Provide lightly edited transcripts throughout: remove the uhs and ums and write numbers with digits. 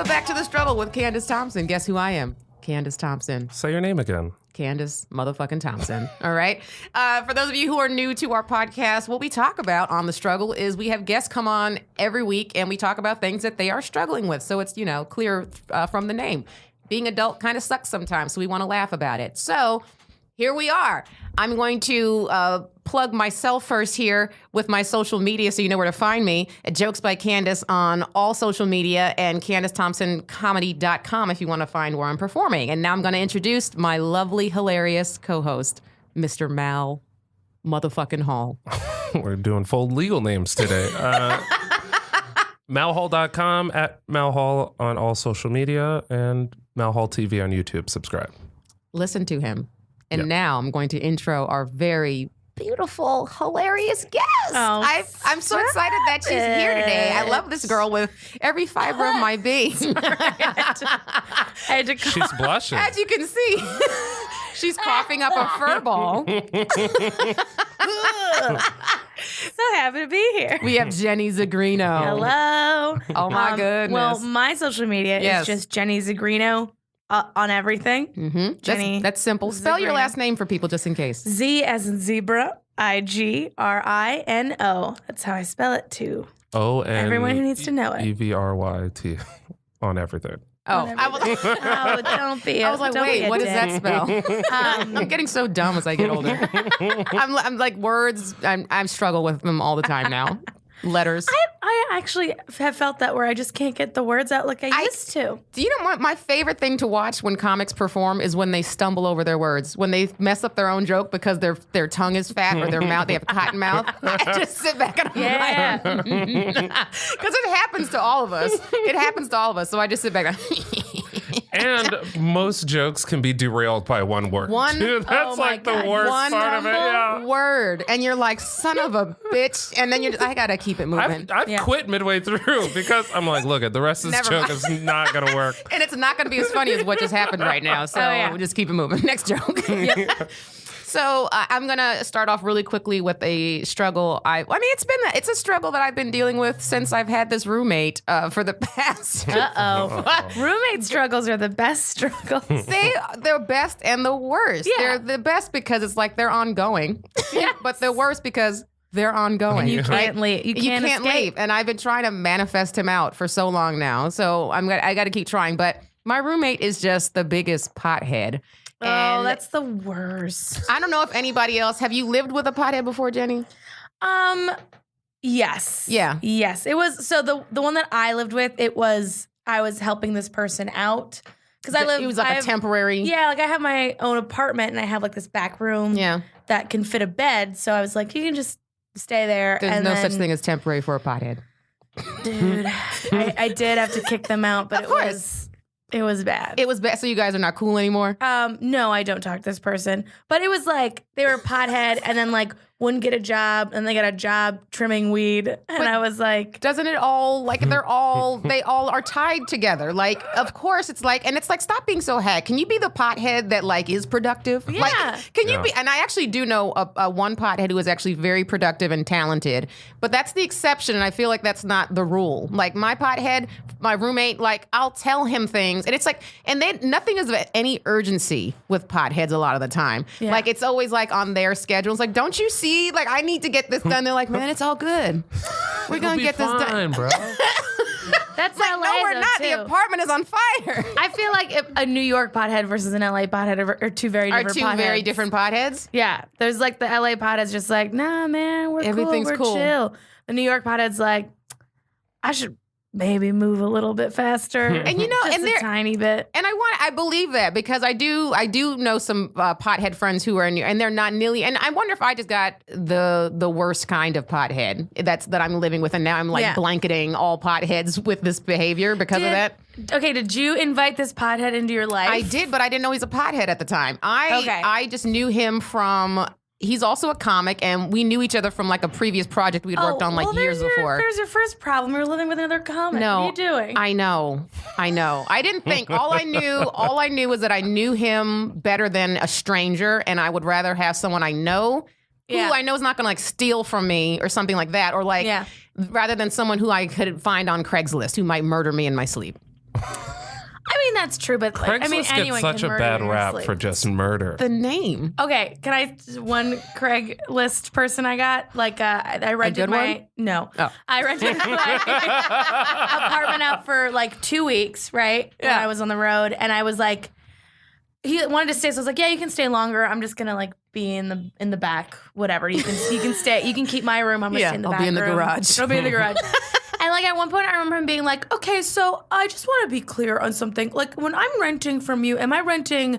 Welcome back to The Struggle with Candice Thompson. Guess who I am? Candice Thompson. Say your name again. Candice motherfucking Thompson. All right. For those of you who are new to our podcast, what we talk about on The Struggle is we have guests come on every week and we talk about things that they are struggling with. So it's, clear from the name. Being adult kind of sucks sometimes, so we want to laugh about it. So here we are. I'm going to plug myself first here with my social media so you know where to find me at Jokes by Candice on all social media and CandiceThompsonComedy.com if you want to find where I'm performing. And now I'm going to introduce my lovely, hilarious co-host, Mr. Mal motherfucking Hall. We're doing full legal names today. Malhall.com, at Malhall on all social media, and Malhall TV on YouTube. Subscribe. Listen to him. And now I'm going to intro our very beautiful, hilarious guest. Oh, I'm so excited that she's here today. I love this girl with every fiber of my being. I had to She's blushing. As you can see, she's coughing up a fur ball. So happy to be here. We have Jenny Zigrino. Hello. Oh my goodness. Well, my social media is just Jenny Zigrino on everything. Mm-hmm. Jenny. That's simple. Spell your Zigrino. last name for people just in case. Z as in zebra, Igrino. That's how I spell it too. Everyone who needs to know it. EVRYT on everything. Oh, Oh, don't be. I was like, wait, what does that spell? I'm getting so dumb as I get older. I'm like words. I struggle with them all the time now. Letters. I actually have felt that where I just can't get the words out like I used to. Do you know what my favorite thing to watch when comics perform is when they stumble over their words, when they mess up their own joke because their tongue is fat or their mouth, they have a cotton mouth. I just sit back and I'm like, because it happens to all of us. It happens to all of us. So I just sit back and And most jokes can be derailed by one word. Dude, that's like the worst part of it. Yeah. word. And you're like, son of a bitch. And then I got to keep it moving. I've quit midway through because I'm like, look, the rest of this joke is not going to work. And it's not going to be as funny as what just happened right now. So we'll just keep it moving. Next joke. So I'm going to start off really quickly with a struggle. I mean, it's a struggle that I've been dealing with since I've had this roommate for the past. Roommate struggles are the best struggles. They're best and the worst. Yeah. They're the best because it's like they're ongoing. Yes. But the worst because they're ongoing. You can't leave. You can't escape. leave. And I've been trying to manifest him out for so long now. So I got to keep trying. But my roommate is just the biggest pothead. Oh, that's the worst. I don't know if anybody else. Have you lived with a pothead before, Jenny? Yes. Yeah. Yes. It was so the one that I lived with, I was helping this person out. Because It was like a temporary. Yeah, like I have my own apartment and I have like this back room that can fit a bed. So I was like, you can just stay there. There's no such thing as temporary for a pothead. Dude, I did have to kick them out, but it was bad. It was bad. So you guys are not cool anymore? No, I don't talk to this person. But it was like they were a pothead and then like wouldn't get a job and they got a job trimming weed. And I was like, doesn't it all like they all are tied together? Like, of course it's like, and it's like, stop being so hack. Can you be the pothead that like is productive? Yeah. Like, can you be, and I actually do know a one pothead who is actually very productive and talented, but that's the exception. And I feel like that's not the rule. Like my pothead, my roommate, like I'll tell him things and it's like, and then nothing is of any urgency with potheads a lot of the time. Yeah. Like it's always like on their schedule. It's like, don't you see? Like I need to get this done. They're like, man, it's all good. We're going to get this done. Bro. that's Like, LA, no, we're though, not. too. The apartment is on fire. I feel like if a New York pothead versus an LA pothead are two very different potheads. Very different potheads. Yeah. There's like the LA pothead's just like, nah, man, Everything's cool. We're chill. The New York pothead's like, I should maybe move a little bit faster. And you know, just and a tiny bit. And I believe that because I do know some pothead friends who are and they're not nearly. And I wonder if I just got the worst kind of pothead that I'm living with, and now I'm like blanketing all potheads with this behavior because of that. Okay, did you invite this pothead into your life? I did, but I didn't know he's a pothead at the time. I just knew him from. He's also a comic, and we knew each other from like a previous project we'd worked on like years before. There's your first problem. You're living with another comic. No, what are you doing? I know. I didn't think. All I knew was that I knew him better than a stranger, and I would rather have someone I know who I know is not going to like steal from me or something like that, or like rather than someone who I could find on Craigslist who might murder me in my sleep. I mean, that's true, but like, Craigslist anyone gets such can a murder bad in your rap sleep. for just murder. The name. Okay, can I one Craigslist person I got? Like, I rented one? No. Oh. I rented my apartment out for like 2 weeks, right? When I was on the road, and I was like, he wanted to stay, so I was like, yeah, you can stay longer. I'm just gonna like be in the back, whatever. You can stay. You can keep my room. I'm gonna stay in the back. I'll be in the garage. I'll be in the garage. And like at one point, I remember him being like, "Okay, so I just want to be clear on something. Like when I'm renting from you, am I renting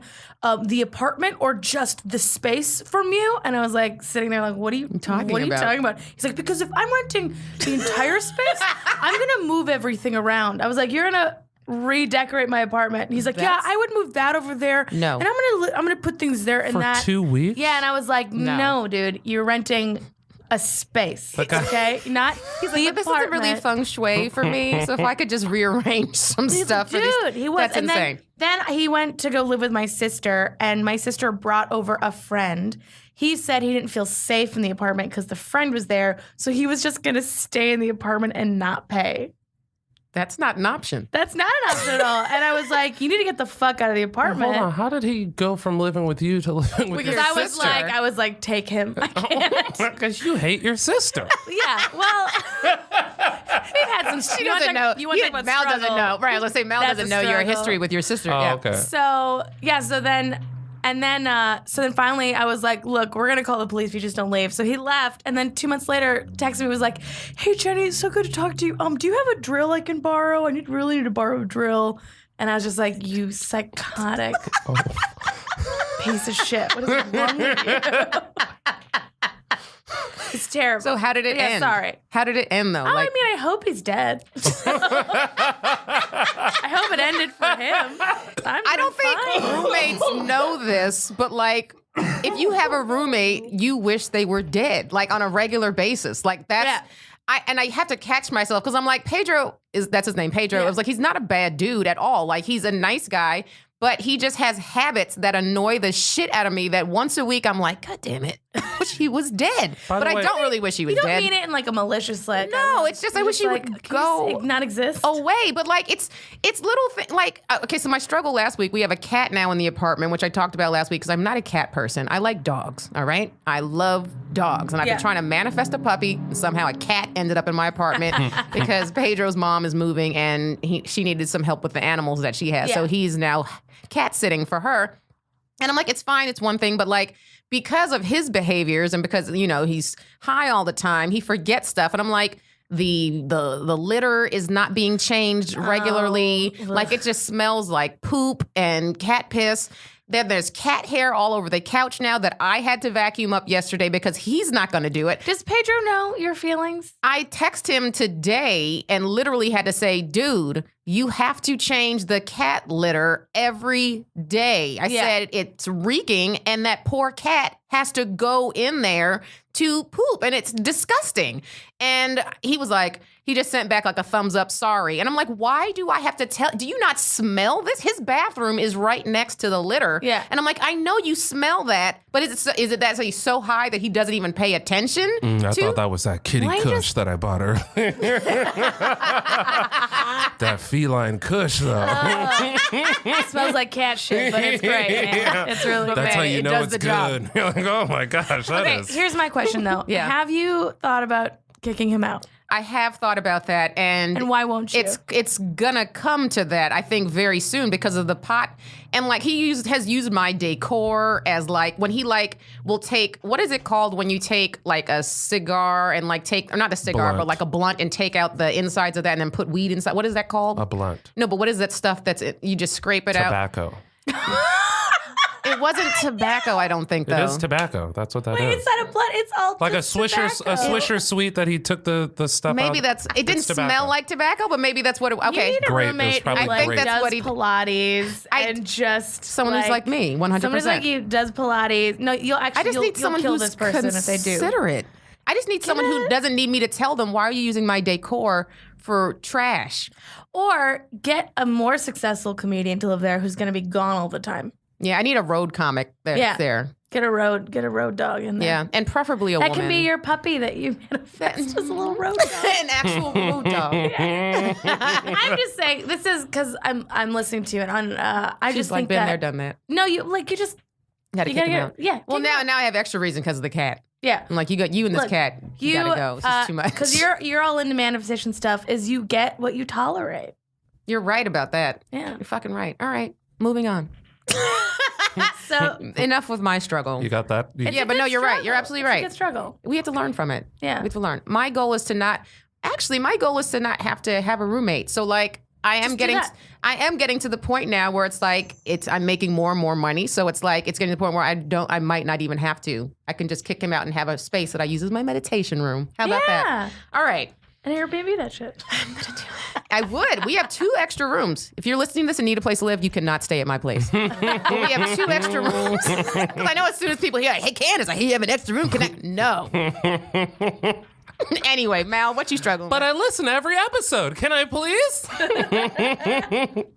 the apartment or just the space from you?" And I was like sitting there, like, "What are you talking about?" He's like, "Because if I'm renting the entire space, I'm gonna move everything around." I was like, "You're gonna redecorate my apartment?" And he's like, "Yeah, I would move that over there. No. And I'm gonna put things there and For that." 2 weeks? Yeah, and I was like, "No, dude, you're renting a space, okay? Not He's the like, this isn't really apartment." feng shui for me. So if I could just rearrange some stuff. Dude, he was. That's and insane. Then he went to go live with my sister, and my sister brought over a friend. He said he didn't feel safe in the apartment because the friend was there, so he was just going to stay in the apartment and not pay. That's not an option. That's not an option at all. And I was like, you need to get the fuck out of the apartment. Hold on. How did he go from living with you to living with your Because sister? I was like, take him. I can't. Because you hate your sister. Yeah, well, we've had some. She doesn't know. You want to talk about Mal doesn't struggle. know. Right, let's say Mal That's doesn't a know your struggle. history with your sister. Oh, yeah. okay. So then finally I was like, look, we're gonna call the police if you just don't leave. So he left, and then 2 months later texted me, was like, hey Jenny, it's so good to talk to you. Do you have a drill I can borrow? I really need to borrow a drill. And I was just like, you psychotic piece of shit. What is wrong with you? It's terrible. So how did it end? Sorry. How did it end though? Oh, I mean, I hope he's dead. I hope it ended for him. I don't think roommates know this, but like, if you have a roommate, you wish they were dead, like on a regular basis. Like that's, Yeah. I have to catch myself because I'm like, that's his name, Pedro. Yeah. I was like, he's not a bad dude at all. Like he's a nice guy, but he just has habits that annoy the shit out of me that once a week I'm like, God damn it, I wish he was dead. By the But I way- don't really wish he was You don't dead. mean it in like a malicious like. No, it's just I wish he would can go you not exist. away. But like it's little things like okay. So my struggle last week, we have a cat now in the apartment, which I talked about last week because I'm not a cat person. I like dogs. All right, I love dogs, and I've been trying to manifest a puppy. And somehow a cat ended up in my apartment because Pedro's mom is moving, and she needed some help with the animals that she has. So he's now cat sitting for her. And I'm like, it's fine, it's one thing, but like because of his behaviors and because, you know, he's high all the time, he forgets stuff. And I'm like, the litter is not being changed regularly. Like it just smells like poop and cat piss. Then there's cat hair all over the couch now that I had to vacuum up yesterday because he's not going to do it. Does Pedro know your feelings? I text him today and literally had to say, dude, you have to change the cat litter every day. I said it's reeking and that poor cat has to go in there to poop and it's disgusting. And he was like, he just sent back like a thumbs up, sorry. And I'm like, why do I have to do you not smell this? His bathroom is right next to the litter. Yeah. And I'm like, I know you smell that, but is it that he's so high that he doesn't even pay attention I thought that was that kitty kush that I bought her. That feline kush, though. It smells like cat shit, but it's great, man. Yeah. It's really That's great. how you It know does it's the job. good. You're like, oh my gosh, that Okay, is. here's my question though. Yeah. Have you thought about kicking him out? I have thought about that, and why won't you? It's gonna come to that, I think, very soon because of the pot. And like has used my decor as like when he like will take, what is it called when you take like a cigar and like take, or not a cigar, Blunt. but like a blunt and take out the insides of that and then put weed inside. What is that called? A blunt. No, but what is that stuff you just scrape it out? Tobacco. It wasn't tobacco, I don't think, though. It is tobacco. That's what that is. It's not a blood. It's all Like a just Swisher, tobacco. Sweet that he took the stuff Maybe out. it didn't It's tobacco. smell like tobacco, but maybe that's what it, You okay. need a Grape is roommate probably who like grape. That's does what he- Pilates and just Someone who's like me, 100%. Someone like you does Pilates. No, you'll actually I just need someone kill who's this person if they do. considerate. I just need someone who doesn't need me to tell them, why are you using my decor for trash? Or get a more successful comedian to live there who's going to be gone all the time. Yeah, I need a road comic that's there. Get a road dog in there. Yeah, and preferably a that woman. can be your puppy that you manifest as a little road dog. An actual road dog. I'm just saying this is because I'm listening to you and I She's just like think been that there, done that. no, you just Gotta you kick gotta him get out. yeah. Well, kick him out. now I have extra reason because of the cat. Yeah. I'm like, you got you and this Look, cat. You gotta go. This is too much. Because you're all into manifestation stuff. Is you get what you tolerate. You're right about that. Yeah. You're fucking right. All right, moving on. So Enough with my struggle. You got that? Yeah, but no, you're right. You're absolutely right. It's a good struggle. We have to learn from it. Yeah. We have to learn. My goal is to not have to have a roommate. So like I am getting to the point now where it's like I'm making more and more money. So it's like it's getting to the point where I might not even have to. I can just kick him out and have a space that I use as my meditation room. How about that? All right. And Airbnb that shit. I'm gonna do it. I would. We have 2 extra rooms. If you're listening to this and need a place to live, you cannot stay at my place. But we have 2 extra rooms. Because I know as soon as people hear, hey, Candice, I hear you have an extra room. No. Anyway, Mal, what you struggling But with? I listen to every episode. Can I please?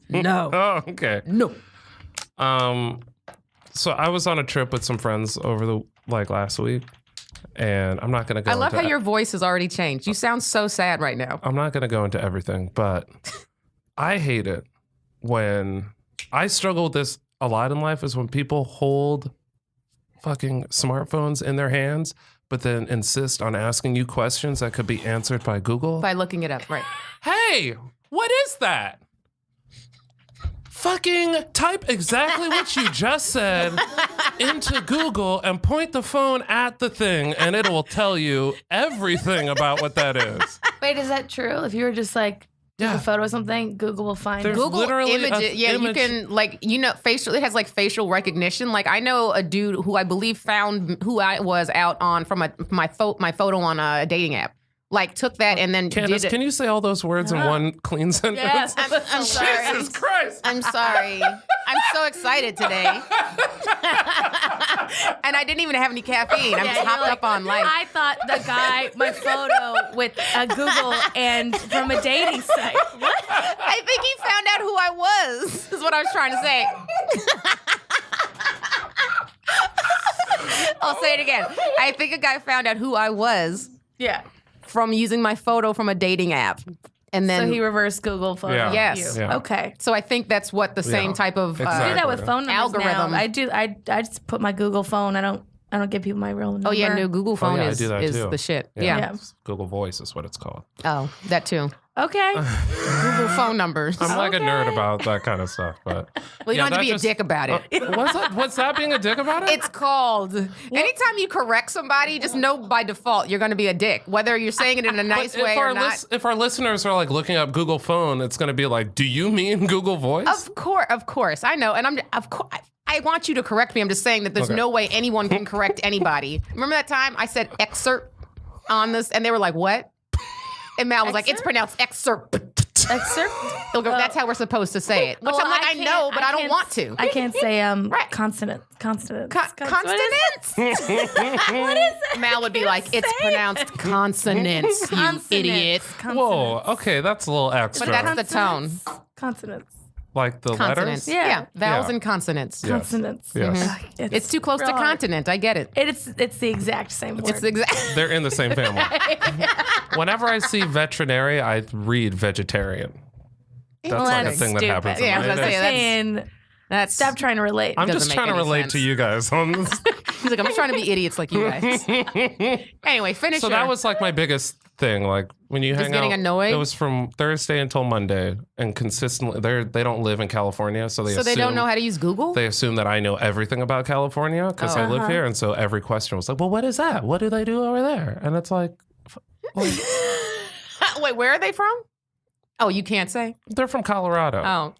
No. Oh, okay. No. So I was on a trip with some friends over last week, and I'm not gonna go. I love how your voice has already changed. You sound so sad right now. I'm not gonna go into everything, but I hate it when I struggle with this a lot in life. Is when people hold fucking smartphones in their hands, but then insist on asking you questions that could be answered by Google. By looking it up, right. Hey, what is that? Fucking type exactly what you just said into Google and point the phone at the thing, and it will tell you everything about what that is. Wait, is that true? If you were just like take a photo of something, Google will find There's it. Google literally images. Yeah, you can facial. It has like facial recognition. Like I know a dude who I believe found who I was out on from my photo on a dating app. Like took that and then Candice, did it. can you say all those words in one clean sentence? Yes. I'm sorry. Jesus Christ. I'm sorry. I'm so excited today. And I didn't even have any caffeine. I'm just hopped up on life. I thought the guy, my photo with a Google and from a dating site. What? I think he found out who I was, is what I was trying to say. I'll say it again. I think a guy found out who I was Yeah. from using my photo from a dating app. And then So he reversed Google photo. Yeah. Yes. You. Yeah. Okay. So I think that's what the same type of Exactly. I do that with phone numbers Algorithm. now. I just put my Google phone. I don't give people my real number. Oh yeah, no, Google phone I is do that too. the shit. Yeah. Yeah. Google Voice is what it's called. Oh, that too. Okay. Google phone numbers. I'm like a Okay. nerd about that kind of stuff, but Well, you don't have to be a dick about it. What's that being a dick about it? It's called. Anytime you correct somebody, just know by default you're going to be a dick, whether you're saying it in a nice But way or not. If our listeners are like looking up Google phone, it's going to be like, do you mean Google Voice? Of course, I know, and I want you to correct me. I'm just saying that there's Okay. no way anyone can correct anybody. Remember that time I said excerpt on this, and they were like, "What?" And Mal was like, "It's Excerpt? pronounced excerpt." Excerpt. They'll go, that's how we're supposed to say it. Which Well, I'm like, I know, but I don't can't- want to. I can't say Right. consonants. Consonants. What is it? Mal would be like, it's say pronounced consonants, you idiot. Whoa, okay, that's a little extra. But that's the tone. Consonants. like the Consonants. letters? Yeah. Vowels Yeah. and consonants. Yes. Consonants. Yes. Ugh, It's too close to real hard. continent. I get it. It's the exact same word. It's exact. They're in the same family. Whenever I see veterinary, I read vegetarian. That's Well, like that's a thing that stupid. happens. Yeah, I was in my gonna say head. that. saying, That's stop trying to relate. I'm doesn't just make trying to any relate sense. to you guys on this. He's like, I'm just trying to be idiots like you guys. Anyway, finish. So that was like my biggest thing. Like when you hang getting out, annoyed? it was from Thursday until Monday, and consistently they don't live in California, so they don't know how to use Google. They assume that I know everything about California because I live here, and so every question was like, "Well, what is that? What do they do over there?" And it's like, Wait, where are they from? Oh, you can't say. they're from Colorado. Oh,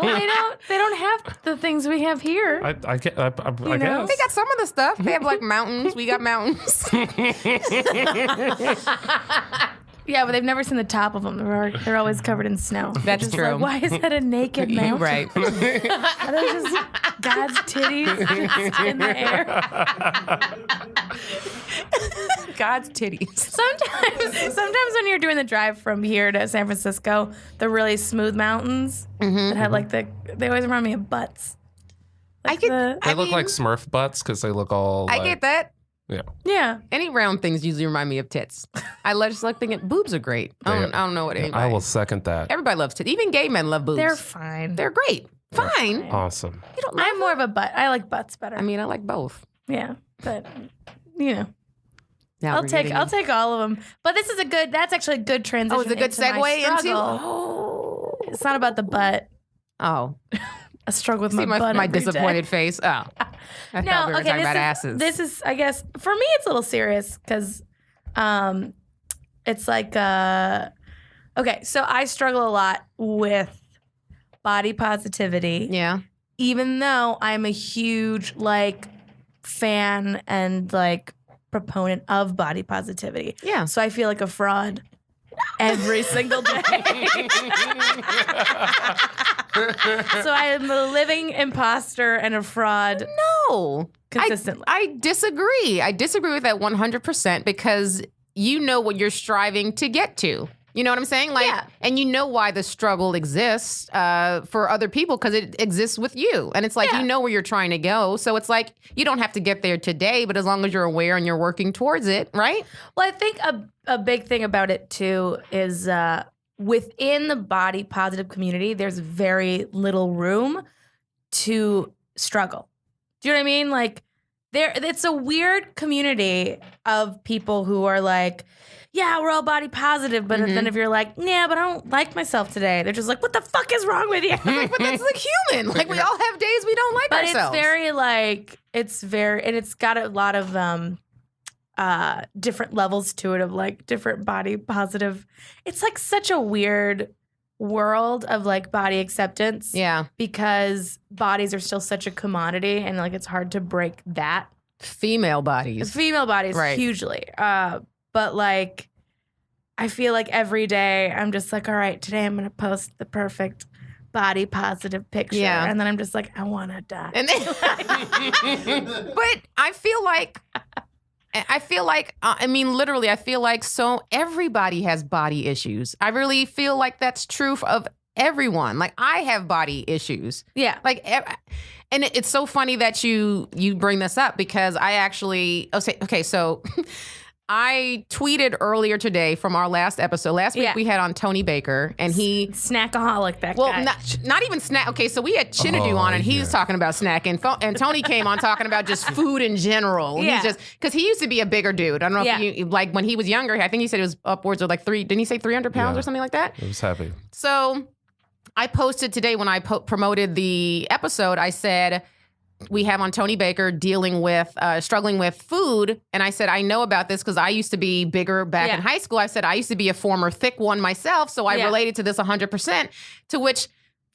Well, they don't have the things we have here. I know? guess. they got some of the stuff. They have like mountains. We got mountains. Yeah, but they've never seen the top of them. They're always covered in snow. That's Just true. Like, why is that a naked mountain? You're right. Are they just God's titties just in the air? God's titties. Sometimes when you're doing the drive from here to San Francisco, the really smooth mountains that have like they always remind me of butts. They look like Smurf butts because they look all. I get that. Yeah. Any round things usually remind me of tits. I just like thinking boobs are great. I don't know what anybody. I will second that. Everybody loves tits. Even gay men love boobs. They're fine. They're great. Fine. Awesome. You don't love I'm more of a butt. I like butts better. I mean, I like both. Yeah, but you know, Now I'll take all of them. But this is that's actually a good transition. Oh, it's a good into my segue into. struggle. Oh. It's not about the butt. Oh. I struggle with See my butt. my every day. disappointed face. Oh. I thought we were talking about asses. This is, I guess, for me, it's a little serious because it's like, okay, so I struggle a lot with body positivity. Yeah. Even though I'm a huge, fan and, proponent of body positivity. Yeah. So I feel like a fraud every single day. So I am a living imposter and a fraud. No. Consistently. I disagree. I disagree with that 100% because you know what you're striving to get to. You know what I'm saying? And you know why the struggle exists for other people because it exists with you. And it's like, you know where you're trying to go. So it's like, you don't have to get there today, but as long as you're aware and you're working towards it, right? Well, I think a big thing about it too is within the body positive community, there's very little room to struggle. Do you know what I mean? It's a weird community of people who are like, yeah, we're all body positive, but then if you're like, yeah, but I don't like myself today, they're just like, what the fuck is wrong with you? But that's human. We all have days we don't like ourselves. But and it's got a lot of different levels to it of different body positive. It's such a weird world of body acceptance. Yeah. Because bodies are still such a commodity and it's hard to break that. Female bodies. Right. Hugely. But I feel like every day I'm just all right, today I'm going to post the perfect body positive picture. Yeah. And then I'm just I want to die. And then, but I feel like so everybody has body issues. I really feel like that's true of everyone. I have body issues. Yeah. And it's so funny that you bring this up because I actually, so I tweeted earlier today from our last episode. Last week we had on Tony Baker, and he snackaholic. That well, guy. not even snack. Okay, so we had Chinadu on, and he was talking about snacking, and Tony came on talking about just food in general. Yeah, he's just because he used to be a bigger dude. I don't know if you when he was younger. I think he said it was upwards of didn't he say 300 pounds or something like that? It was heavy. So I posted today when I promoted the episode. I said, we have on Tony Baker struggling with food. And I said, I know about this because I used to be bigger back in high school. I said, I used to be a former thick one myself. So I related to this 100%, to which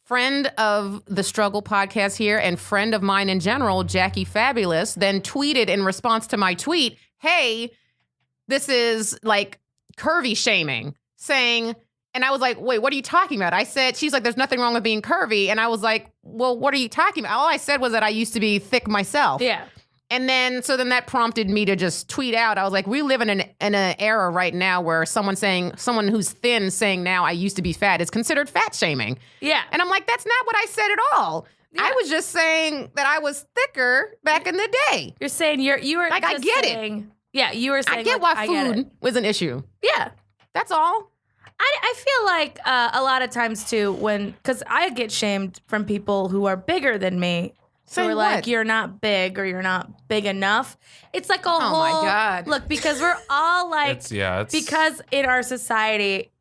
friend of the Struggle podcast here and friend of mine in general, Jackie Fabulous, then tweeted in response to my tweet, hey, this is curvy shaming, saying, and I was like, wait, what are you talking about? I said, she's like, there's nothing wrong with being curvy. And I was like, well, what are you talking about? All I said was that I used to be thick myself. Yeah. And then that prompted me to just tweet out. I was like, we live in an era right now where someone who's thin saying now I used to be fat is considered fat shaming. Yeah. And I'm like, that's not what I said at all. Yeah. I was just saying that I was thicker back in the day. You're saying you were I get it. Yeah, you were saying I get why food was an issue. Yeah. That's all. I feel like a lot of times too, because I get shamed from people who are bigger than me. So we're like, you're not big or you're not big enough. It's like a whole. Oh my God. Look, because we're all because in our society,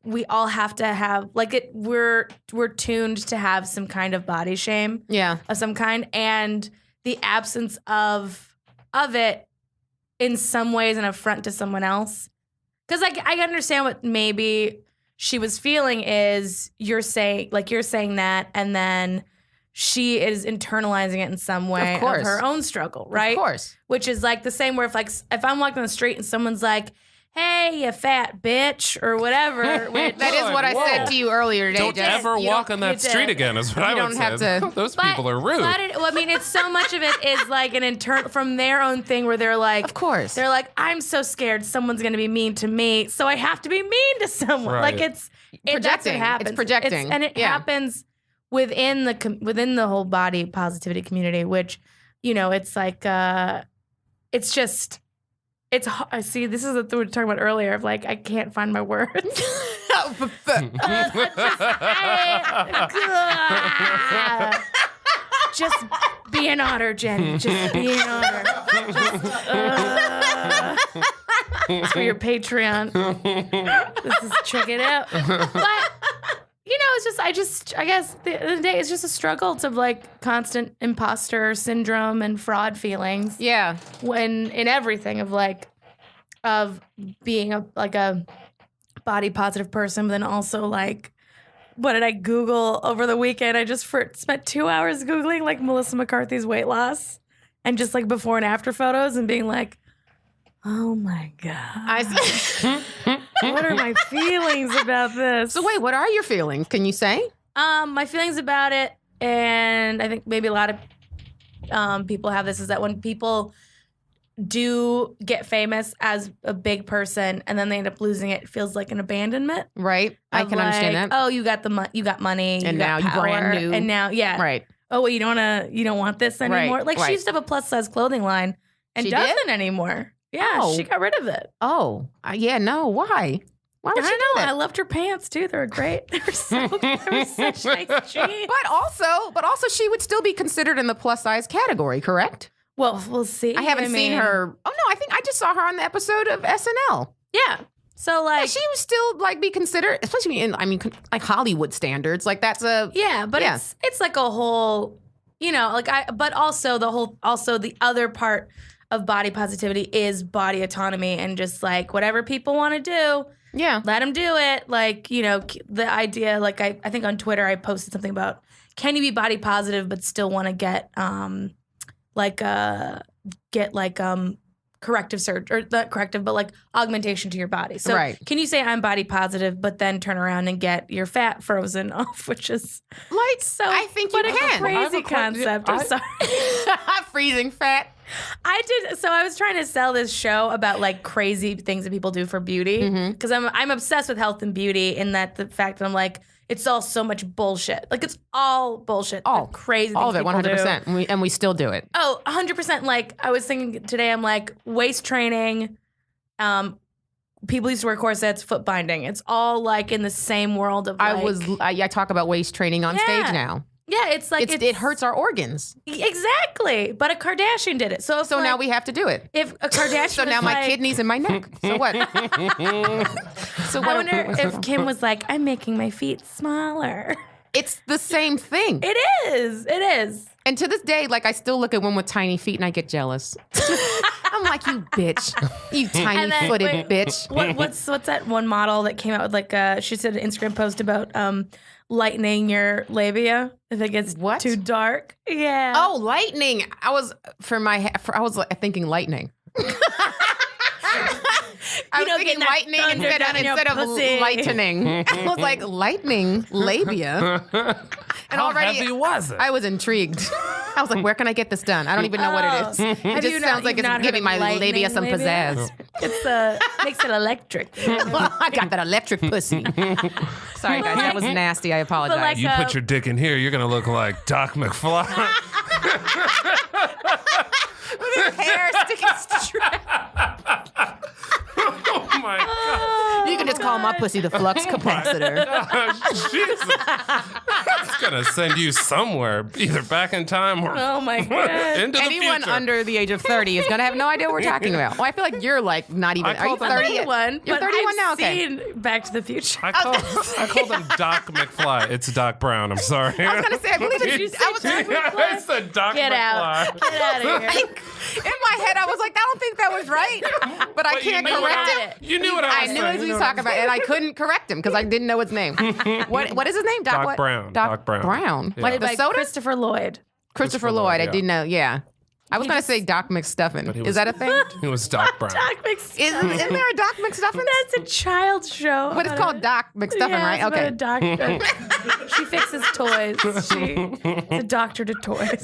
we all have to have we're tuned to have some kind of body shame. Yeah. Of some kind, and the absence of it in some ways an affront to someone else. Because I understand what maybe she was feeling is you're saying that, and then she is internalizing it in some way of her own struggle, right? Of course. Which is the same where if I'm walking on the street and someone's like, hey, you fat bitch, or whatever. That is what I said to you earlier today. Don't ever walk on that street again, is what I would say. Those people are rude. It's so much of it is an internal from their own thing where they're like, of course. They're like, I'm so scared someone's going to be mean to me, so I have to be mean to someone. Right. It's projecting. That's what happens. It's projecting. And it happens within the whole body positivity community, which, you know, it's like, it's just, I see, this is what we were talking about earlier of like, I can't find my words. Just be an otter, Jenny. Just be an otter. It's for your Patreon. This is check it out. But you know, it's I guess at the end of the day, it's just a struggle to like constant imposter syndrome and fraud feelings. Yeah. When in everything of being a body positive person, but then also like, what did I Google over the weekend? I just spent 2 hours Googling like Melissa McCarthy's weight loss and just like before and after photos and being like, oh my God. What are my feelings about this? So wait, what are your feelings? Can you say? My feelings about it, and I think maybe a lot of people have this, is that when people do get famous as a big person and then they end up losing it, it feels like an abandonment. Right. I can understand that. Oh, you got you got money, and you now got you're power, brand new. and now Right. Oh, well, you don't want this anymore. Right, Like right. she used to have a plus size clothing line and She doesn't did? anymore. Yeah, Oh. she got rid of it. Oh, yeah, no. Why? Why would I she don't do know. that? I loved her pants too. They were great. They were such nice jeans. But also, she would still be considered in the plus size category, correct? Well, we'll see. I haven't seen her. Oh no, I think I just saw her on the episode of SNL. Yeah. So like, She would still like be considered, especially in like Hollywood standards. Like that's a yeah, but Yeah. it's like a whole, you know, like but also the other part of body positivity is body autonomy and just like whatever people want to do, yeah. let them do it. Like, you know, the idea, like I think on Twitter I posted something about, can you be body positive but still want to get corrective surgery, or not corrective, but like augmentation to your body. So Right. can you say I'm body positive, but then turn around and get your fat frozen off, which is Like so, I think what you a can. crazy concept. I'm sorry. Freezing fat. I was trying to sell this show about like crazy things that people do for beauty, because I'm obsessed with health and beauty, in that the fact that I'm like, it's all so much bullshit. Like it's all bullshit. All the crazy All of things it, people do. 100%. And we still do it. Oh, 100%. Like I was thinking today, I'm like, waist training, people used to wear corsets, foot binding. It's all like in the same world of like, I talk about waist training on stage now. Yeah, it's like It hurts our orgons. Exactly. But a Kardashian did it. So So now we have to do it. if a Kardashian So now was my like, kidneys and my neck. So what? So I what? wonder if Kim was like, I'm making my feet smaller. It's the same thing. It is. It is. And to this day, like I still look at one with tiny feet and I get jealous. I'm like, you bitch, you And then, tiny-footed wait, bitch. What's that one model that came out with like she said an Instagram post about lightening your labia if it gets What? too dark? Yeah. Oh, lightning! I was thinking lightning. I was know, thinking getting that lightning thunder down in your instead of pussy. lightening. I was like lightning labia, and How already heavy was it? I was intrigued. I was like, where can I get this done? I don't even know what it is. It Have just you sounds like you've it's not giving heard of my labia some lightning pizzazz. It's makes it electric. I got that electric pussy. Sorry, guys, that was nasty. I apologize. like, You put your dick in here, you're gonna look like Doc McFly. hair sticking straight. Oh my god! You can just call my pussy the flux capacitor. Jesus! It's gonna send you somewhere, either back in time or Oh my god. into the Anyone future. under the age of 30 is going to have no idea what we're talking about. Well, I feel like you're like not even. I Are you call them- 30? 31, You're but 31 I've now? Okay. seen Back to the Future. I call them Doc McFly. It's Doc Brown. I'm sorry. I was going to say, I believe Did you it's. say I was Doc I said Doc Get McFly. out. Get out of here. like, in my head, I was like, I don't think that was right, but I But you can't knew correct what him. You knew what I I was knew saying. what he was talking about, and I couldn't correct him because I didn't know his name. What is his name? Doc what? Brown. Doc Doc Brown. Brown. Yeah. Like Played the by soda? Christopher Lloyd. Christopher Lloyd. I yeah. didn't know. Yeah. I was going to say Doc McStuffin. he Is was- that a thing? It was Doc Brown. Doc McStuffin. Isn't there a Doc McStuffin? That's a child's show. But it's called Doc McStuffin, Yeah, right? it's about Okay. a doctor. She fixes toys. She's a doctor to toys.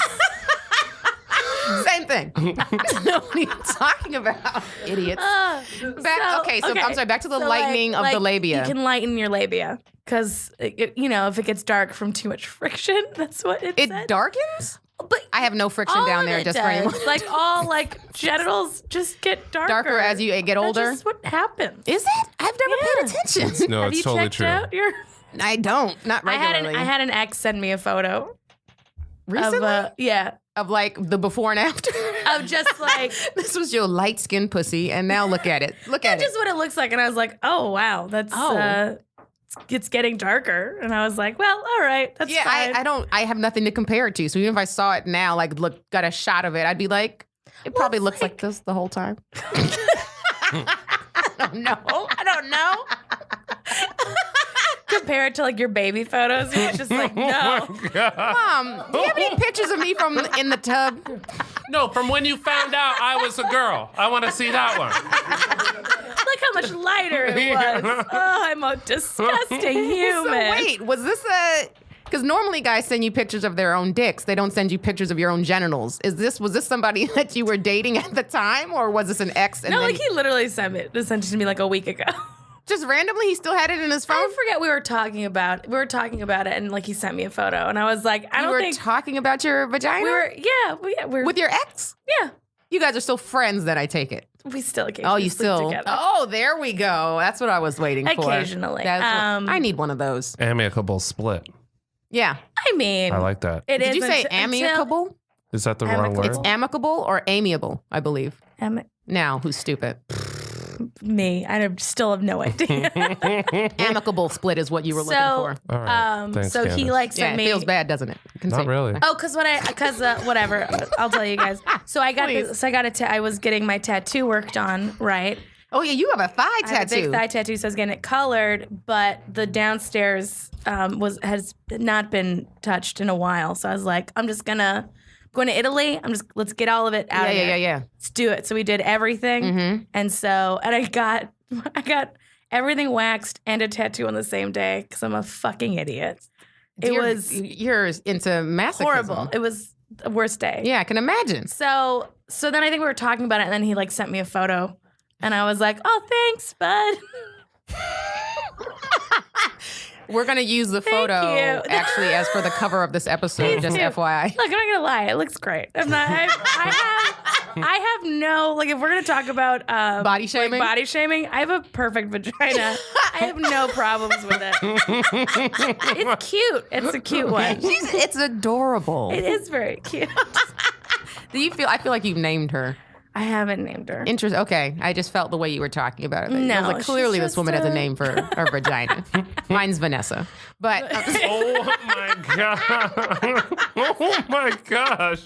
Same thing. What are you talking about, idiots? Okay, so I'm sorry. Back to the lightening of the labia. You can lighten your labia because if it gets dark from too much friction, that's what it said. Darkens. But I have no friction down there. Just for anyone. Like all genitals just get darker as you get older. That's just what happens. Is it? I've never paid attention. No, Have it's you totally checked true. out your? I don't. Not regularly. I had an ex send me a photo Recently? of Of like the before and after. of just like This was your light skinned pussy, and now look at it. Look at just it. what it looks like, and I was like, oh wow, that's it's getting darker, and I was like, well, all right, that's fine. I have nothing to compare it to. So even if I saw it now, like got a shot of it, I'd be like, it probably looks like this the whole time. I don't know. Compare it to like your baby photos, and it's just like no. Mom, do you have any pictures of me from in the tub? No, from when you found out I was a girl. I want to see that one. Look how much lighter it was. Oh, I'm a disgusting human. So wait, was this because normally guys send you pictures of their own dicks. They don't send you pictures of your own genitals. Was this somebody that you were dating at the time, or was this an ex? And No, then like he literally sent it to me like a week ago. just randomly, he still had it in his phone? I forget we were talking about it, and like he sent me a photo, and I was like, I You don't were think talking about your vagina? we're With your ex? yeah. You guys are still friends then, I take it. We still occasionally Oh, you sleep still. together. Oh, there we go. That's what I was waiting for. Occasionally. I need one of those. Amicable split. Yeah. I mean, I like that. it Did you isn't say until- amicable? Is that the wrong Amicable. word? It's amicable or amiable, I believe. Am- Now, who's stupid? me. Still have no idea. Amicable split is what you were looking for. All right. Thanks, so he Candice. like Yeah, sent it me. feels bad, doesn't it? Not really. Oh, because whatever. I'll tell you guys. So I got Please. this. So I was getting my tattoo worked on, right? Oh, yeah, you have a thigh I have a tattoo. big thigh tattoo, so I was getting it colored, but the downstairs has not been touched in a while. So I was like, I'm going to Italy. Let's get all of it out of here. Yeah. Let's do it. So we did everything, and I got everything waxed and a tattoo on the same day because I'm a fucking idiot. You're into masochism. Horrible. It was the worst day. Yeah, I can imagine. So then I think we were talking about it, and then he like sent me a photo, and I was like, "Oh, thanks, bud." We're going to use the photo you. actually as for the cover of this episode, just too. FYI. Look, I'm not gonna lie, it looks great. I'm not. I have no like. If we're gonna talk about Body shaming? body shaming, I have a perfect vagina. I have no problems with it. It's cute. It's a cute one. It's adorable. It is very cute. I feel like you've named her. I haven't named her. Interesting. Okay, I just felt the way you were talking about it. No, I was like, clearly she's this woman just has a name for her vagina. Mine's Vanessa, but Oh my god! Oh my gosh!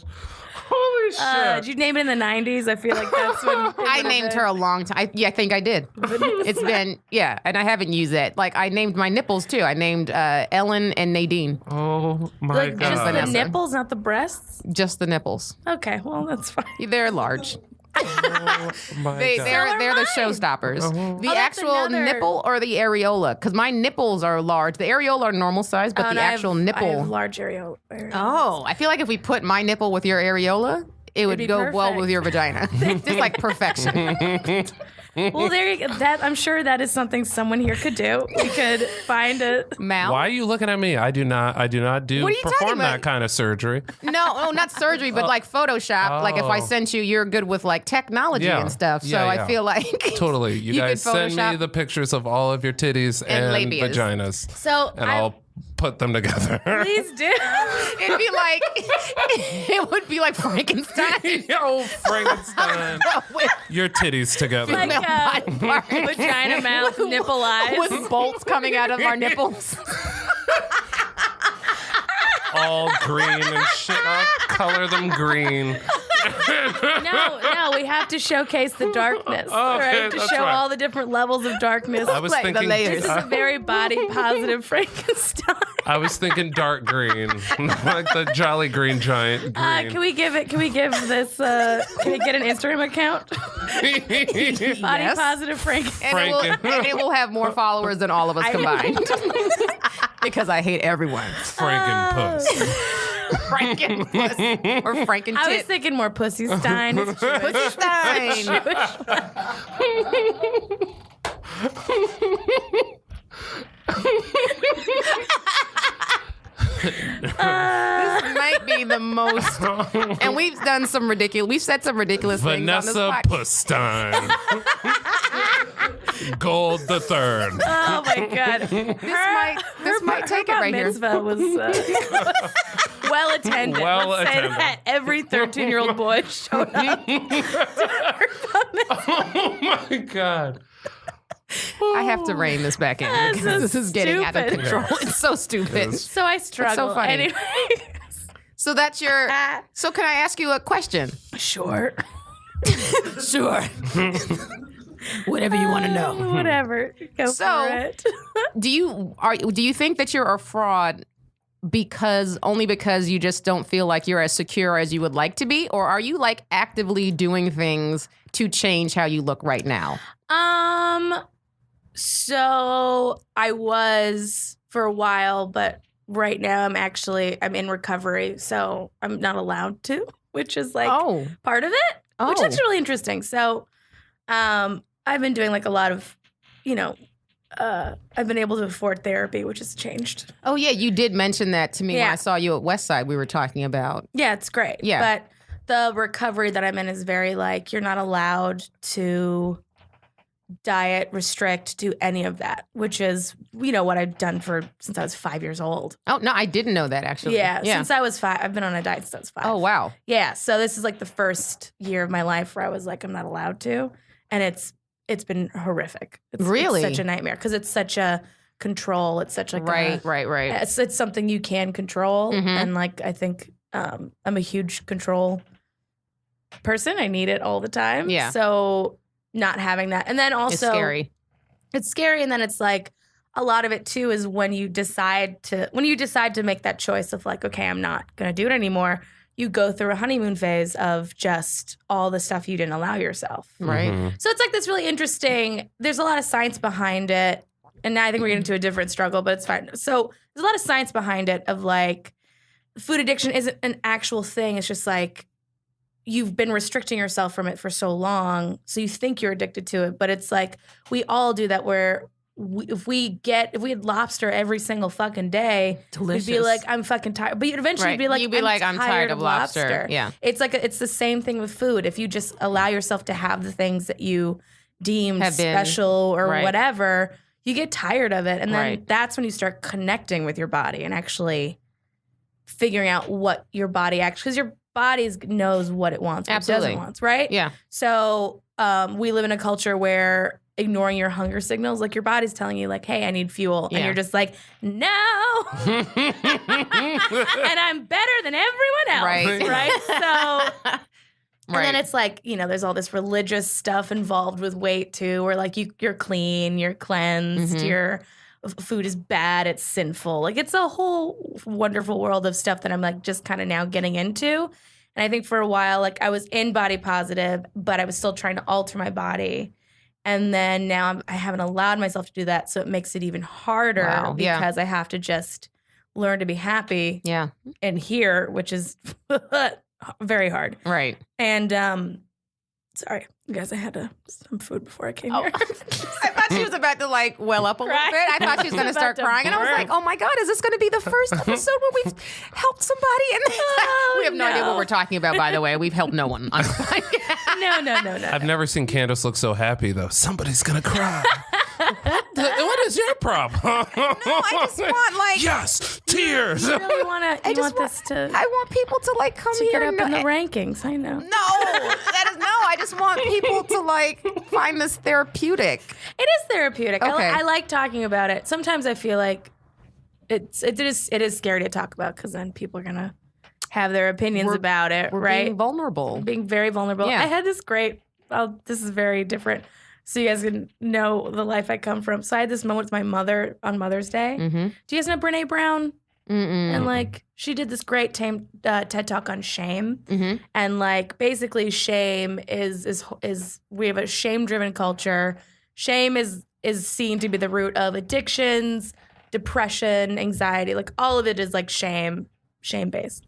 Holy shit! Did you name it in the 90s? I feel like that's when I named her a long time. I think I did. It's been and I haven't used it. Like I named my nipples too. I named Ellen and Nadine. Oh my like god! just the Vanessa. nipples, not the breasts. Just the nipples. Okay, well that's fine. They're large. Oh my They're god! they're the mine. showstoppers. The Oh, that's actual another- nipple or the areola? Because my nipples are large. The areola are normal size, but Oh, the and I actual have nipple. large areola. Oh, I feel like if we put my nipple with your areola, it would be go well perfect. with your vagina. Just like perfection. Well, there you go. I'm sure that is something someone here could do. We could find a. Mal? Why are you looking at me? I do not What are you talking perform that about? kind of surgery. No, not surgery, but like Photoshop. Like if I Oh. sent you, you're good with like technology Yeah. and stuff. So Yeah, I yeah. feel like Totally. You You guys could send me Photoshop- the pictures of all of your titties and labias. vaginas, So and I'll put them together. please do. it'd be like it would be like Frankenstein. Oh, Frankenstein. with, Your titties together. Like Female body part. vagina mouth, nipple eyes. with bolts coming out of our nipples. All green and shit. I'll color them green. No, we have to showcase the darkness, right? To that's show right. all the different levels of darkness. I was Like the thinking layers. This is a very body positive Frankenstein. I was thinking dark green. Like the Jolly Green Giant green. Can we give this? Can we get an Instagram account? Body Yes. positive Frankenstein. And it will have more followers than all of us combined. Because I hate everyone. Frankenpuss. Frankenpuss or Frankentit. I was thinking more Pussy Stein. It's Jewish. Pussy Stein. This might be the most, and we've done some ridiculous. We've said some ridiculous things on this Vanessa podcast. Pustein. Gold the third. Oh my God. This might take it Her right here. mitzvah was well attended. Well Let's say attended. that. Every 13-year-old boy showed up to her bar mitzvah. Oh my God. I have to rein this back in That's because so this is getting out of stupid. control. It's so stupid. So I struggle. funny. Anyway. So that's your. So can I ask you a question? Sure. Sure. Whatever you want to know. Whatever. Go So- for it. Do you think that you're a fraud only because you just don't feel like you're as secure as you would like to be, or are you like actively doing things to change how you look right now? So I was for a while, but right now I'm in recovery, so I'm not allowed to, which is like part of it, which is really interesting. So I've been doing like a lot of, I've been able to afford therapy, which has changed. Oh yeah, you did mention that to me when I saw you at Westside. We were talking about. Yeah, it's great. Yeah. But the recovery that I'm in is very like, you're not allowed to diet, restrict, do any of that, which is, what I've done since I was 5 years old. Oh no, I didn't know that actually. Yeah, since I was 5. I've been on a diet since I was 5. Oh wow. Yeah, so this is like the first year of my life where I was like, I'm not allowed to. And it's been horrific. It's such a nightmare because it's such a control. It's such like right. It's something you can control. Mhm. And like, I think I'm a huge control person. I need it all the time. Yeah. So not having that. And then also It's scary. It's scary. And then it's like a lot of it too is when you decide to make that choice of like, okay, I'm not going to do it anymore. You go through a honeymoon phase of just all the stuff you didn't allow yourself. Right. Mhm. So it's like this really interesting, there's a lot of science behind it. And now I think we're getting into a different struggle, but it's fine. So there's a lot of science behind it of like food addiction isn't an actual thing. It's just like you've been restricting yourself from it for so long. So you think you're addicted to it. But it's like we all do that where if we had lobster every single fucking day, Delicious. we'd be like, I'm fucking tired. But you'd eventually be like, I'm tired of lobster. Yeah. It's like it's the same thing with food. If you just allow yourself to have the things that you deemed Have been- special or right. whatever, you get tired of it. And then Right. that's when you start connecting with your body and actually figuring out what your body because your body knows what it wants, what Absolutely. it doesn't want, right? Yeah. So we live in a culture where ignoring your hunger signals, like your body's telling you like, hey, I need fuel. And Yeah. you're just like, no. And I'm better than everyone else. Right. Right? So and Right. then it's like, there's all this religious stuff involved with weight too, where like you're clean, you're cleansed, Mhm. your food is bad, it's sinful. Like it's a whole wonderful world of stuff that I'm like just kind of now getting into. And I think for a while, like I was in body positive, but I was still trying to alter my body. And then now I haven't allowed myself to do that. So it makes it even harder Wow, yeah. because I have to just learn to be happy Yeah. in here, which is very hard. Right. And sorry, you guys, I had some food before I came here. I thought she was about to like well up a little Cry. bit. I thought she was going to About start to crying, and I was burst. like, "Oh my God, is this going to be the first episode where we've helped somebody?" And we have no idea what we're talking about. By the way, we've helped no one on the podcast. No. I've never seen Candice look so happy though. Somebody's gonna cry. What is your problem? No, I just want like yes, tears. You really want I just this to I want people to like come get here up and in the rankings. I know. No, I just want people to like find this therapeutic. It is therapeutic. Okay. I like talking about it. Sometimes I feel like it is scary to talk about because then people are gonna have their opinions about it, We're right? being vulnerable. Being very vulnerable. Yeah. I had this great. This is very different, so you guys can know the life I come from. So I had this moment with my mother on Mother's Day. Mm-hmm. Do you guys know Brene Brown? Mm-mm. And like she did this great TED talk on shame, Mm-hmm. and like basically shame is we have a shame driven culture. Shame is seen to be the root of addictions, depression, anxiety. Like all of it is like shame based.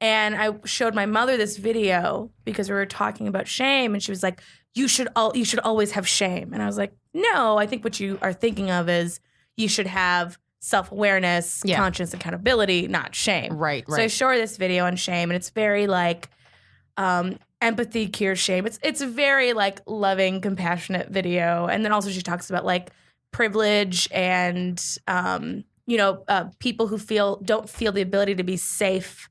And I showed my mother this video because we were talking about shame, and she was like, you should always have shame. And I was like, no, I think what you are thinking of is you should have self-awareness, conscious accountability, not shame. Right. So I show her this video on shame, and it's very like empathy cures shame. It's a very like loving, compassionate video. And then also she talks about like privilege and people who don't feel the ability to be safe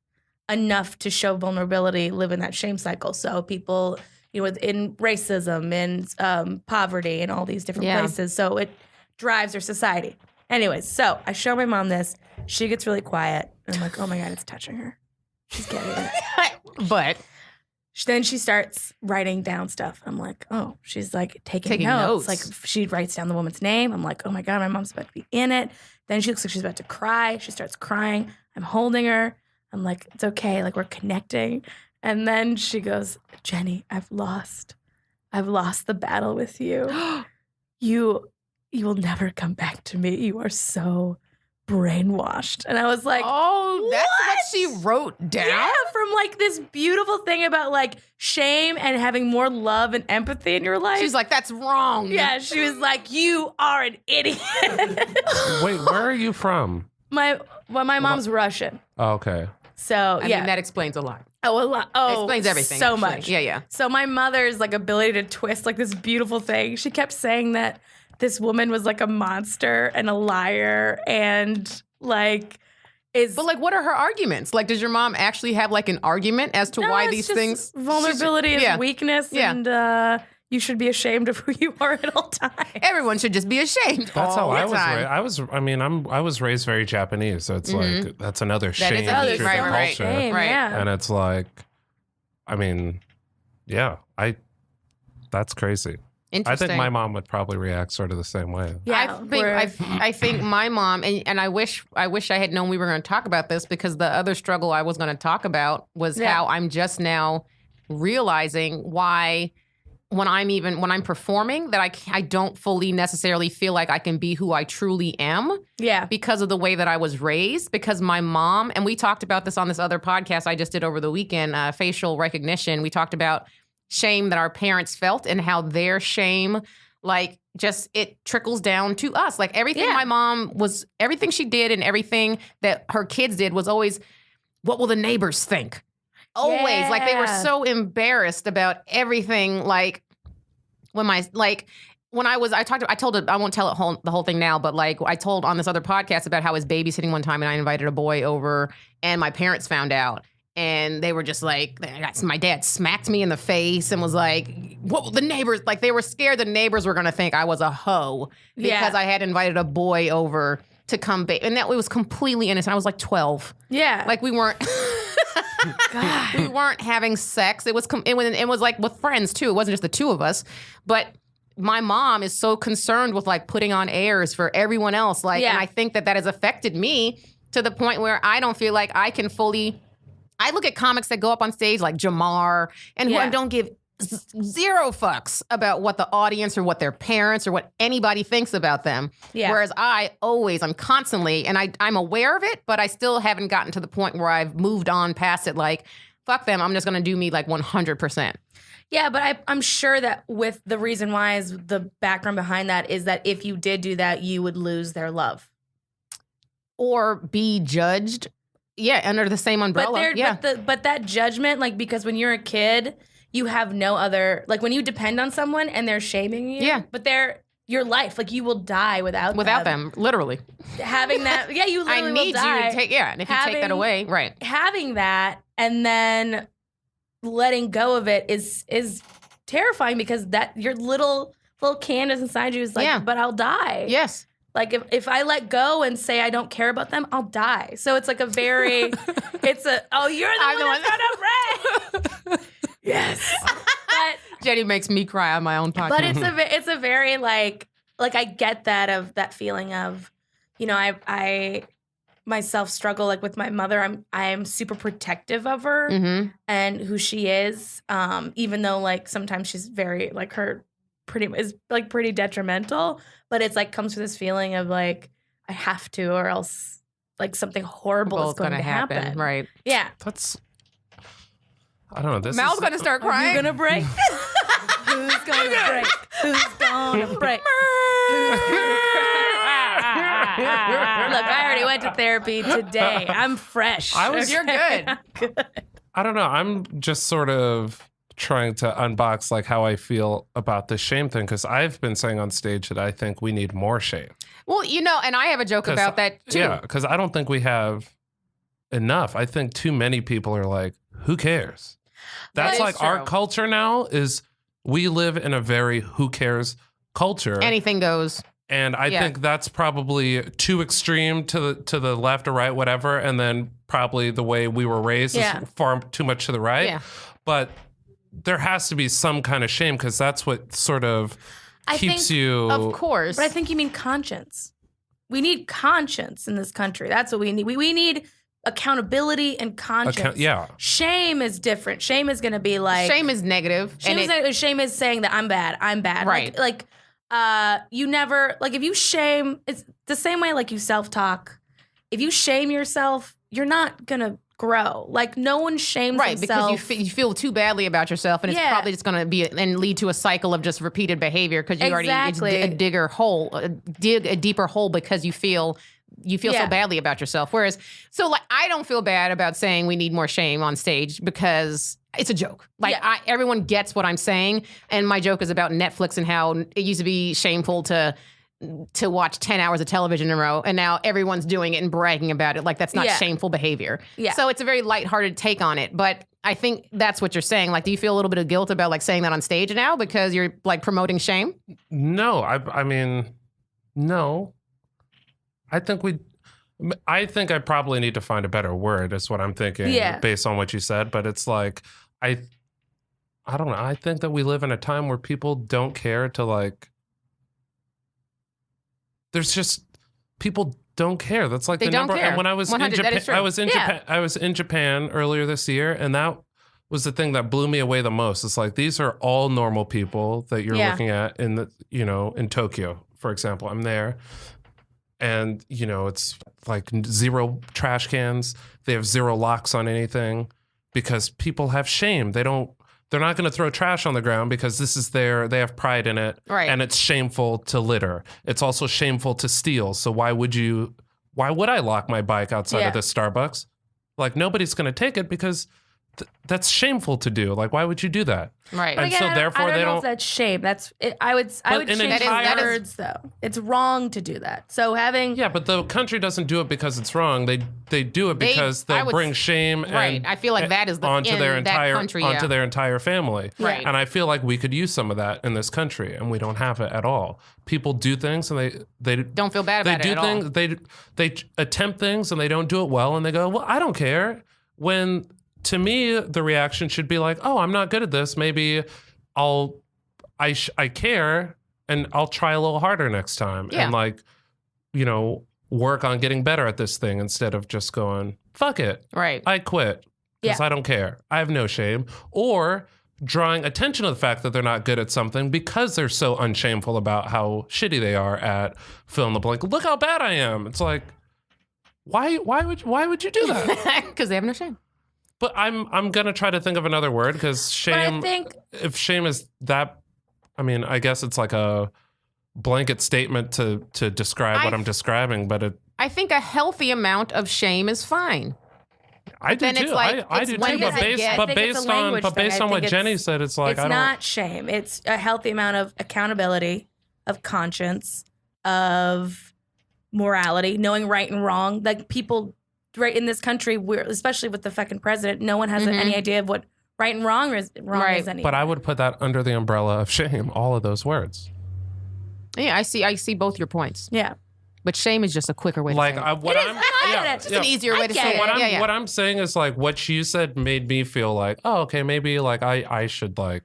enough to show vulnerability live in that shame cycle. So people, in racism and poverty and all these different places. So it drives our society. Anyways, so I show my mom this. She gets really quiet. And I'm like, oh my God, it's touching her. She's getting it. But then she starts writing down stuff. I'm like, oh, she's like taking notes. Like she writes down the woman's name. I'm like, oh my God, my mom's about to be in it. Then she looks like she's about to cry. She starts crying. I'm holding her. I'm like, it's okay. Like we're connecting. And then she goes, Jenny, I've lost the battle with you. You will never come back to me. You are so brainwashed. And I was like, oh, that's what she wrote down? Yeah, from like this beautiful thing about like shame and having more love and empathy in your life. She's like, that's wrong. Yeah, she was like, you are an idiot. Wait, where are you from? My mom's Russian. Oh, okay. So, I mean, that explains a lot. Oh, a lot. Oh, it explains everything. So actually. much. Yeah. So my mother's like ability to twist like this beautiful thing. She kept saying that this woman was like a monster and a liar and like But like, what are her arguments? Like, does your mom actually have like an argument as to why these things? Vulnerability is weakness, and you should be ashamed of who you are at all times. Everyone should just be ashamed. That's how I was raised. raised. I was raised very Japanese, so it's like that's another shame. Right. Culture. Yeah. And it's like, I mean, that's crazy. I think my mom would probably react sort of the same way. Yeah, I think my mom, and I wish I had known we were going to talk about this, because the other struggle I was going to talk about was how I'm just now realizing why when I'm performing that I don't fully necessarily feel like I can be who I truly am. Yeah. Because of the way that I was raised, because my mom, and we talked about this on this other podcast I just did over the weekend, facial recognition. We talked about shame that our parents felt and how their shame, like, just it trickles down to us. Like everything my mom was, everything she did and everything that her kids did was always, what will the neighbors think? Always. Like they were so embarrassed about everything. Like when I told it, I won't tell it the whole thing now, but like I told on this other podcast about how I was babysitting one time and I invited a boy over and my parents found out. And they were just like, my dad smacked me in the face and was like, what will the neighbors, like they were scared the neighbors were going to think I was a hoe because I had invited a boy over to come and that was completely innocent. I was like 12. Yeah. Like we weren't, we weren't having sex. It was like with friends too. It wasn't just the two of us, but my mom is so concerned with like putting on airs for everyone else. Like, and I think that has affected me to the point where I don't feel like I can fully. I look at comics that go up on stage like Jamar and who don't give zero fucks about what the audience or what their parents or what anybody thinks about them. Yeah. Whereas I'm constantly, and I'm aware of it, but I still haven't gotten to the point where I've moved on past it. Like, fuck them. I'm just going to do me like 100%. Yeah, but I'm sure that with the reason why is the background behind that is that if you did do that, you would lose their love. Or be judged. Yeah, under the same umbrella. But that judgment, like, because when you're a kid, you have no other, like, when you depend on someone and they're shaming you, but they're your life, like, you will die without them, literally. Having that, you literally will die. I need you to take, and if you take that away, right. Having that and then letting go of it is terrifying because that your little Candice inside you is like, but I'll die. Yes. Like, if I let go and say I don't care about them, I'll die. So it's like you're the one that found out red. Yes. But Jenny makes me cry on my own podcast. But it's a very, like I get that feeling of, I myself struggle, like, with my mother. I am super protective of her and who she is, even though, like, sometimes she's very, like, her pretty detrimental, but it's like comes with this feeling of like I have to or else like something horrible is going to happen. Right. Yeah. I don't know. This Mal's is gonna start Are crying. you gonna break? Who's gonna break? Who's gonna break? Look, I already went to therapy today. I'm fresh. You're good. I don't know. I'm just sort of trying to unbox like how I feel about the shame thing, because I've been saying on stage that I think we need more shame. Well, and I have a joke about that too. Yeah, because I don't think we have enough. I think too many people are like, who cares? That's like true. our culture now is we live in a very who cares culture. Anything goes. And I think that's probably too extreme to the left or right, whatever. And then probably the way we were raised is far too much to the right. Yeah. But there has to be some kind of shame, because that's what sort of keeps you. Of course. But I think you mean conscience. We need conscience in this country. That's what we need. We need accountability and conscience. Shame is different. Shame is going to be like... Shame is negative. Shame is saying that I'm bad. I'm bad. Right. Like you never... Like, if you shame... It's the same way like you self-talk. If you shame yourself, you're not going to grow. Like, no one shames right, themselves. because you feel too badly about yourself, and it's probably just going to be and lead to a cycle of just repeated behavior, because you already dig a deeper hole because you feel so badly about yourself. Whereas, so like, I don't feel bad about saying we need more shame on stage because it's a joke. Like, everyone gets what I'm saying, and my joke is about Netflix and how it used to be shameful to watch 10 hours of television in a row, and now everyone's doing it and bragging about it. Like, that's not shameful behavior. Yeah. So it's a very lighthearted take on it. But I think that's what you're saying. Like, do you feel a little bit of guilt about like saying that on stage now because you're like promoting shame? No, I mean, no. I think I probably need to find a better word, is what I'm thinking based on what you said. But it's like, I don't know. I think that we live in a time where people don't care to like, there's just, people don't care. That's like they the don't number. care. And when I was in Japan, I was in Japan earlier this year, and that was the thing that blew me away the most. It's like, these are all normal people that you're looking at in the, in Tokyo, for example. I'm there, and it's like 0 trash cans. They have 0 locks on anything because people have shame. They're not going to throw trash on the ground because they have pride in it. Right. And it's shameful to litter. It's also shameful to steal. So why would I lock my bike outside of this Starbucks? Like, nobody's going to take it because that's shameful to do. Like, why would you do that? Right. And again, so therefore they don't know if that's shame. That's it. I would change the words though. It's wrong to do that. So having but the country doesn't do it because it's wrong. They do it because they'll bring shame and I feel like that is onto their entire family. Right. And I feel like we could use some of that in this country, and we don't have it at all. People do things and they don't feel bad about it at all. They attempt things and they don't do it well, and they go, well, I don't care. When to me, the reaction should be like, oh, I'm not good at this. Maybe I care, and I'll try a little harder next time. Yeah. And like, work on getting better at this thing instead of just going, fuck it. Right. I quit because I don't care. I have no shame. Or drawing attention to the fact that they're not good at something because they're so unshameful about how shitty they are at fill in the blank. Look how bad I am. It's like, why would you do that? Because they have no shame. But I'm gonna try to think of another word, because shame. If shame is that, I mean, I guess it's like a blanket statement to describe what I'm describing. But I think a healthy amount of shame is fine. I do too. I do too. But based on what Jenny said, it's like it's not shame. It's a healthy amount of accountability, of conscience, of morality, knowing right and wrong. Like, people. Right in this country, especially with the fucking president, no one has any idea of what right and wrong is anymore. But I would put that under the umbrella of shame, all of those words. Yeah, I see both your points. Yeah. But shame is just a quicker way to say it. It's just an easier way to say it. What I'm saying is, like, what you said made me feel like, oh, okay, maybe like I should like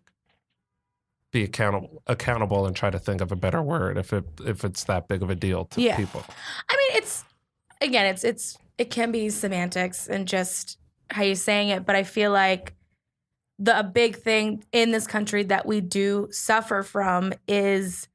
be accountable and try to think of a better word if it's that big of a deal to people. I mean, it can be semantics and just how you're saying it, but I feel like a big thing in this country that we do suffer from is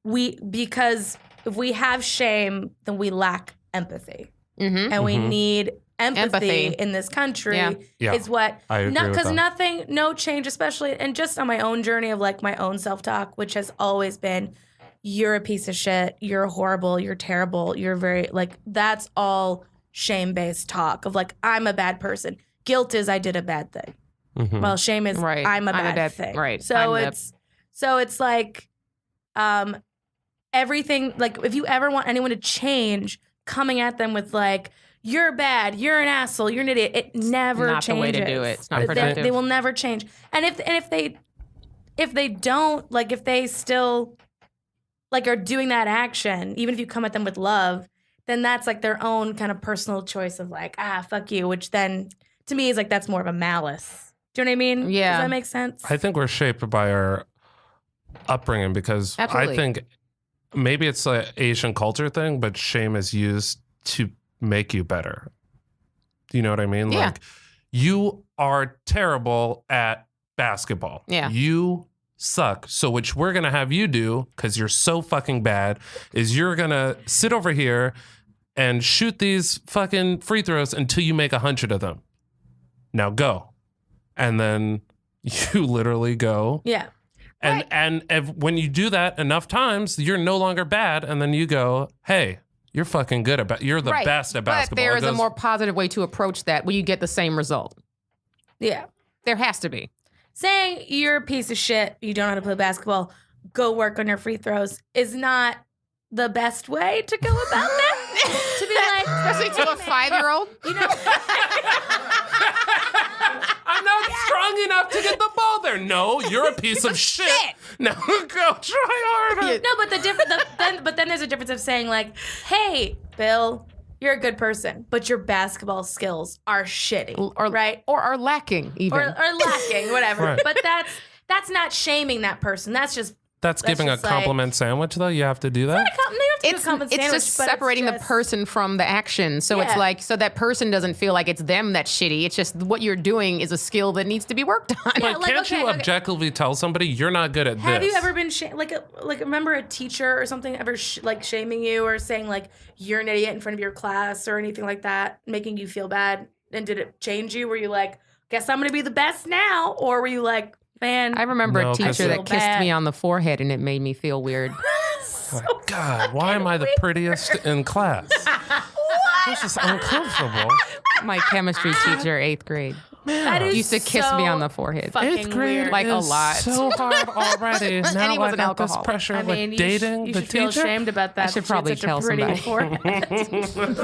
because if we have shame, then we lack empathy. And we need empathy in this country is what, I agree with that. no change, especially, and just on my own journey of like my own self-talk, which has always been, you're a piece of shit, you're horrible, you're terrible, you're very, like, that's all shame-based talk of like, I'm a bad person. Guilt is I did a bad thing. Mhm. Well, shame is I'm a bad thing. Right. So it's like everything, like if you ever want anyone to change, coming at them with like, you're bad, you're an asshole, you're an idiot, it never not changes. the way to do it. It's not productive. They will never change. And if they don't, like if they still like are doing that action, even if you come at them with love, then that's like their own kind of personal choice of like, fuck you, which then to me is like, that's more of a malice. Do you know what I mean? Yeah. Does that make sense? I think we're shaped by our upbringing because Absolutely. I think maybe it's an Asian culture thing, but shame is used to make you better. Do you know what I mean? Yeah. Like, you are terrible at basketball. Yeah. You suck. So what we're going to have you do, because you're so fucking bad, is you're going to sit over here and shoot these fucking free throws until you make 100 of them. Now go. And then you literally go. Yeah. And Right. and when you do that enough times, you're no longer bad. And then you go, hey, you're fucking good at you're the best at basketball. But there It is a goes- more positive way to approach that where you get the same result. Yeah. There has to be. Saying you're a piece of shit, you don't know how to play basketball, go work on your free throws is not the best way to go about that. To be like, Especially to a 5-year-old. you know, I'm not strong enough to get the ball there. No, you're a piece of shit. No, go try harder. no, but the difference, but then there's a difference of saying like, hey, Bill, you're a good person, but your basketball skills are shitty, Or, right? Or are lacking even. Or lacking, whatever. Right. But that's not shaming that person. That's giving a just like- compliment sandwich, though. You have to do that. It's just separating the person from the action. So it's Yeah. like, so that person doesn't feel like it's them that's shitty. It's just what you're doing is a skill that needs to be worked on. Yeah, Like, like, can't okay, you okay. objectively tell somebody you're not good at Have this? you ever been like remember a teacher or something ever like shaming you or saying like you're an idiot in front of your class or anything like that, making you feel bad? And did it change you? Were you like, guess I'm gonna be the best now, or were you like, man, I remember No, a 'cause teacher I that feel kissed bad. me on the forehead and it made me feel weird. so God, why am I the prettiest in class? This is uncomfortable. My chemistry teacher, 8th grade, that is used to kiss so me on the forehead. fucking 8th grade weird. Like a is lot. so hard already. Now he I was an got this alcoholic. pressure I mean, with dating you the should feel teacher. ashamed about that. I should that she had probably such a tell pretty somebody. forehead.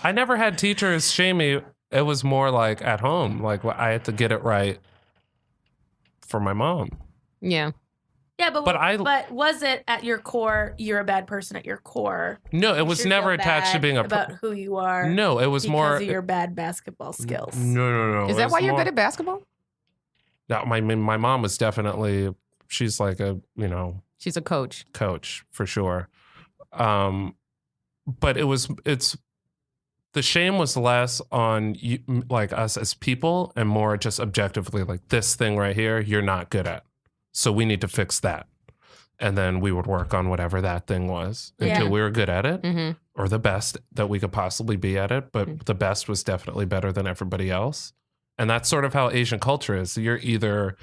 I never had teachers shame me. It was more like at home. Like I had to get it right for my mom. Yeah. Yeah, but But was it at your core? You're a bad person at your core. No, it was should never feel attached to bad being a. about who you are. No, it was because more. of your bad basketball skills. No. Is It that was why you're more- good at basketball? No, my mom was definitely. She's like a She's a coach. coach for sure. But it's the shame was less on you, like us as people, and more just objectively like this thing right here you're not good at, so we need to fix that, and then we would work on whatever that thing was until Yeah. we were good at it Mm-hmm. or the best that we could possibly be at it. But the best was definitely better than everybody else, and that's sort of how Asian culture is. You're either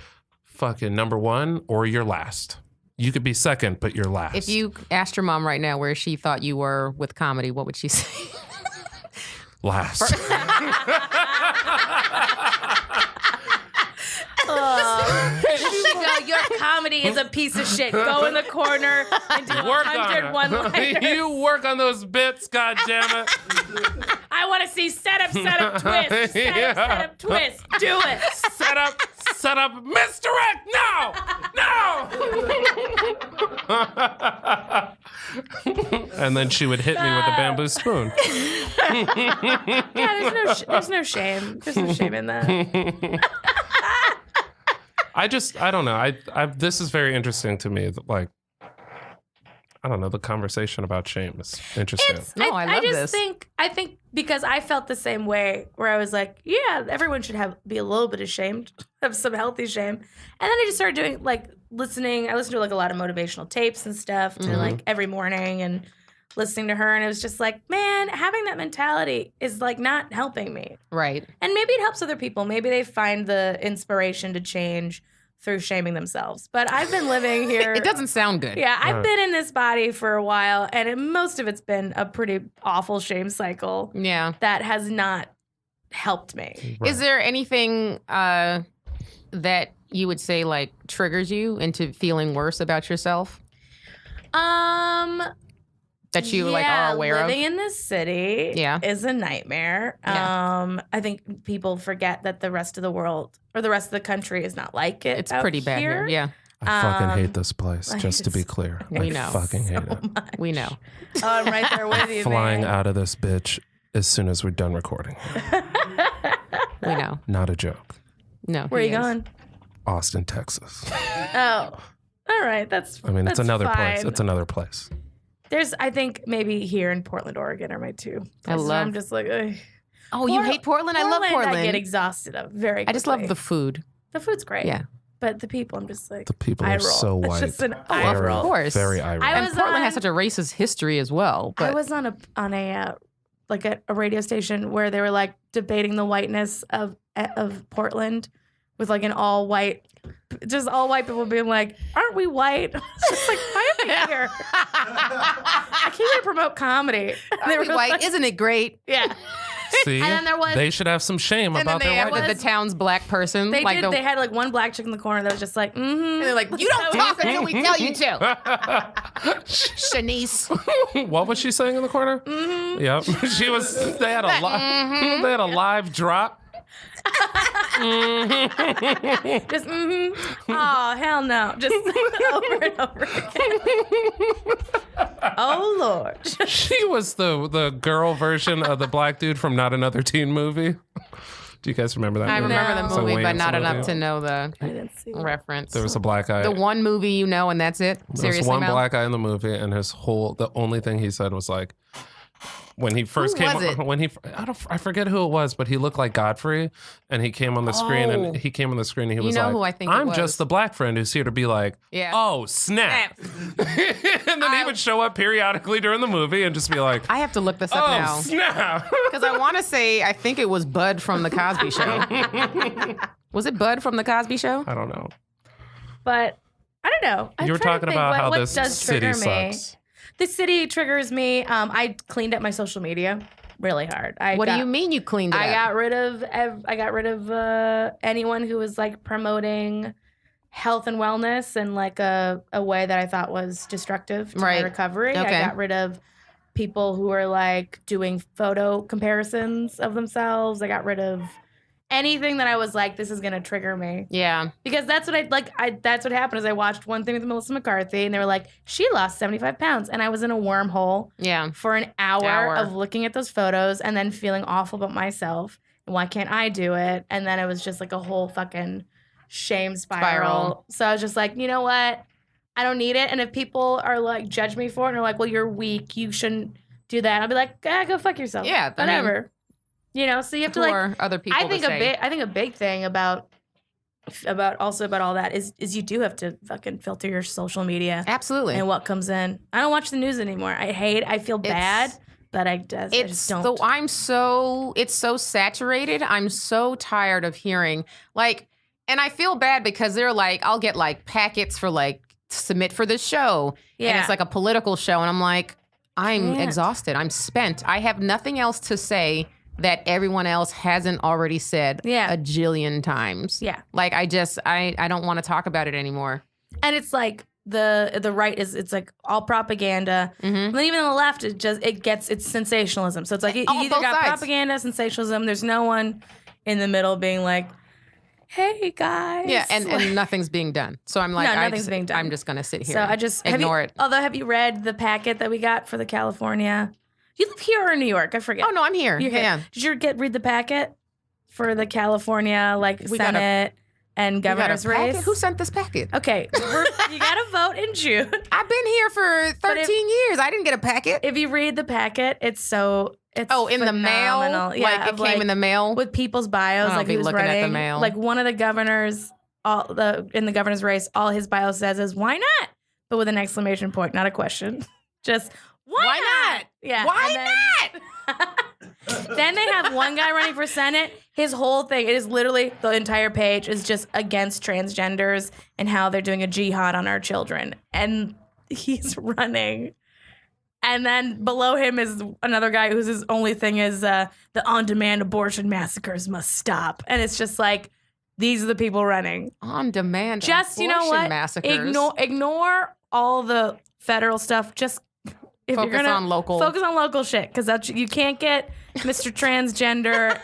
fucking number one or you're last. You could be second, but you're last. If you asked your mom right now where she thought you were with comedy, what would she say? last. She'd go, your comedy is a piece of shit. Go in the corner and do Work 100 on one-liners. it. You work on those bits, goddammit. I want to see setup, twist. Setup, twist. Do it. Set up, misdirect now. And then she would hit me with a bamboo spoon. Yeah, there's no shame. There's no shame in that. I don't know. This is very interesting to me. That, like, I don't know. The conversation about shame is interesting. No, I love this. I think because I felt the same way where I was like, yeah, everyone should be a little bit ashamed, have some healthy shame. And then I just started doing like listening. I listen to like a lot of motivational tapes and stuff to like every morning and listening to her, and it was just like, man, having that mentality is like not helping me. Right. And maybe it helps other people. Maybe they find the inspiration to change through shaming themselves. But I've been living here. It doesn't sound good. Yeah, I've been in this body for a while, and most of it's been a pretty awful shame cycle. Yeah. That has not helped me. Right. Is there anything that you would say like triggers you into feeling worse about yourself that you like are aware living of? in this city is a nightmare. Yeah. I think people forget that the rest of the world or the rest of the country is not like it. It's pretty bad here. Yeah. I fucking hate this place, just to be clear. We I know. fucking hate it. Much. We know. Oh, I'm right there with you, Flying man. out of this bitch as soon as we're done recording. We know. Not a joke. No. Where are he you is. going? Austin, Texas. Oh, all right. That's. I mean, it's that's another fine. place. It's another place. There's, I think, maybe here in Portland, Oregon, are my two. places love- I'm just like, ugh. Oh, you hate Portland? I love Portland. I get exhausted of very. I just love quickly. the food. The food's great. Yeah. But the people, I'm just like. The people eye are roll. so It's white. just an eye of roll. course. Very irate. I And was Portland has on- such a racist history as well. But I was on a like a radio station where they were like debating the whiteness of Portland with like an all white people being like, aren't we white? It's just like, why am I here? I came here to promote comedy. And Are we white? Isn't it great? Yeah. See, And then there was- they should have some shame And then about they their had whiteness. the town's black person. They like did. They had like one black chick in the corner that was just like, mm-hmm. and they're like, you don't talk until we tell you to. Shanice. What was she saying in the corner? Mm-hmm. Yep, she was. They had a They had a live drop. Just, mm-hmm. Oh, hell no. Just over and over again. Oh, Lord. She was the girl version of the black dude from Not Another Teen Movie. Do you guys remember that I movie? remember No. the It's a movie, but Wayans not movie. enough to know the I didn't see that. reference. There was a black guy. the one movie you know, and that's it. There was Seriously, one Mel? black guy in the movie, and the only thing he said was like, when he first Who was it? I forget who it was, but he looked like Godfrey, and he came on the screen, Oh. and he You was know like, who I think it I'm was. just the black friend who's here to be like, Yeah. oh snap, and then he would show up periodically during the movie and just be like, I have to look this up oh now. snap. Because I want to say, I think it was Bud from The Cosby Show. Was it Bud from The Cosby Show? I don't know. But I don't know. I'm You were trying to talking think about how what this does city trigger me. sucks. The city triggers me. I cleaned up my social media really hard. What do you mean you cleaned it I up? got rid of anyone who was like promoting health and wellness in like a way that I thought was destructive to my Right. recovery. Okay. I got rid of people who were like doing photo comparisons of themselves. I got rid of anything that I was like, this is gonna trigger me. Yeah. Because that's what that's what happened is I watched one thing with Melissa McCarthy and they were like, she lost 75 pounds. And I was in a wormhole Yeah. for an hour of looking at those photos and then feeling awful about myself. And why can't I do it? And then it was just like a whole fucking shame spiral. So I was just like, you know what? I don't need it. And if people are like, judge me for it and are like, well, you're weak, you shouldn't do that. I'll be like, go fuck yourself. Yeah, I mean, whatever. You know, so you have to like, For other people I think to say. a big thing about all that is you do have to fucking filter your social media Absolutely. and what comes in. I don't watch the news anymore. I feel bad, but I just don't. It's so saturated. I'm so tired of hearing like, and I feel bad because they're like, I'll get like packets for like submit for this show. And Yeah. it's like a political show. And I'm like, I'm Can't. exhausted. I'm spent. I have nothing else to say that everyone else hasn't already said Yeah. a jillion times. Yeah. Like I don't want to talk about it anymore. And it's like the right it's like all propaganda. Mm-hmm. And then even on the left, it's sensationalism. So it's like you On either both got sides. propaganda, sensationalism. There's no one in the middle being like, hey guys. Yeah, and nothing's being done. So I'm like, No, nothing's being done. I'm just gonna sit here. So I just ignore it. Although, have you read the packet that we got for the California? You live here or in New York? I forget. Oh no, I'm here. You're here. Yeah. Did you read the packet for the California We got a- Senate and You got a governor's packet? race? Who sent this packet? Okay, you got to vote in June. I've been here for 13 years. I didn't get a packet. If you read the packet, it's in the mail? phenomenal. Yeah, Like it came in the mail? with people's bios. I'll Like be he was looking at the running. mail. Like one of the governors, in the governor's race, all his bio says is "Why not?" but with an exclamation point, not a question. Just why Yeah. Why not? Then they have one guy running for Senate. His whole thing, it is literally the entire page is just against transgenders and how they're doing a jihad on our children. And he's running. And then below him is another guy whose his only thing is the on-demand abortion massacres must stop. And it's just like, these are the people running. On-demand just, you know abortion what? massacres. Ignore all the federal stuff. Just if Focus you're gonna on local. Focus on local shit, because you can't get Mr. Transgender,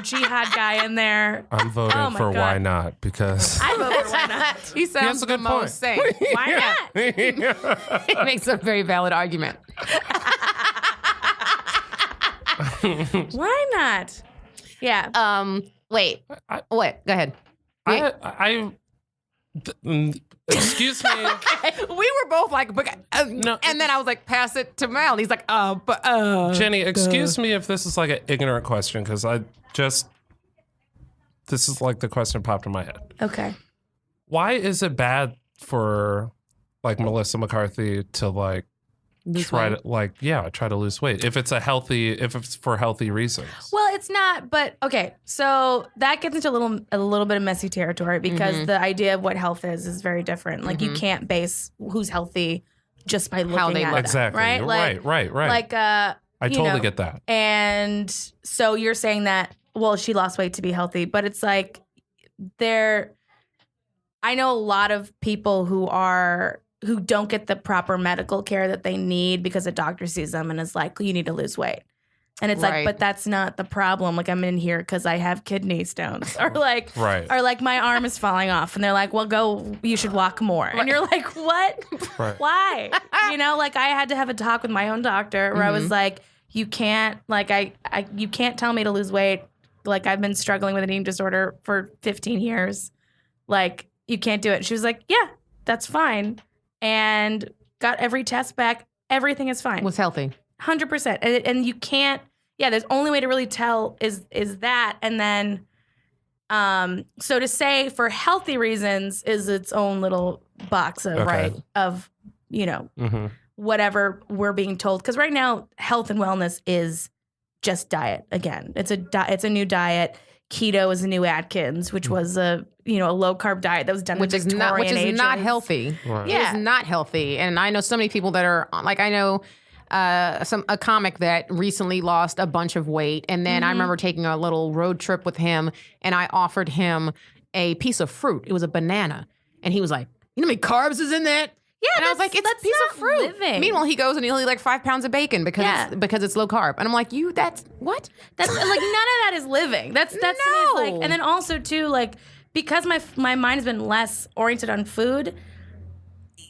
jihad guy in there. I'm voting Oh my for God. why not, because I vote for why not. He sounds a the good point. most sane. Why not? He makes a very valid argument. Why not? Yeah. Wait. I- What? Go ahead. Excuse me. We were both like, No. and then I was like, pass it to Mal. And he's like, Jenny, excuse me if this is like an ignorant question, because this is like the question popped in my head. Okay. Why is it bad for like Melissa McCarthy to like try to lose weight if it's for healthy reasons? Well, it's not, but okay. So that gets into a little bit of messy territory, because the idea of what health is very different. Like you can't base who's healthy just by looking they at look. them, Exactly. right? You're Like, right. Like I you totally know, get that. And so you're saying that, well, she lost weight to be healthy, but it's like I know a lot of people who don't get the proper medical care that they need because a doctor sees them and is like, you need to lose weight. And it's Right. like, but that's not the problem. Like, I'm in here because I have kidney stones, or like, Right. or like my arm is falling off, and they're like, well, you should walk more. And you're like, what? Right. Why? Like I had to have a talk with my own doctor where I was like, you can't, like, you can't tell me to lose weight. Like, I've been struggling with an eating disorder for 15 years. Like, you can't do it. And she was like, yeah, that's fine. And got every test back. Everything is fine. was healthy. 100%. And you can't, there's only way to really tell is that. And then, so to say for healthy reasons is its own little box of, Okay. of, whatever we're being told. Because right now, health and wellness is just diet again. It's a new diet. Keto is a new Atkins, which was a low carb diet that was done Which in is not Victorian ages. healthy. Right. It is not healthy. And I know so many people that are like, I know a comic that recently lost a bunch of weight, and then I remember taking a little road trip with him, and I offered him a piece of fruit. It was a banana, and he was like, "You know how many carbs is in that?" Yeah, and I was like, "It's a piece of not fruit." living. Meanwhile, he goes and he'll eat like 5 pounds of bacon because it's low carb, and I'm like, that's what? That's like none of that is living. That's to me is like, and then also too, like, because my mind has been less oriented on food,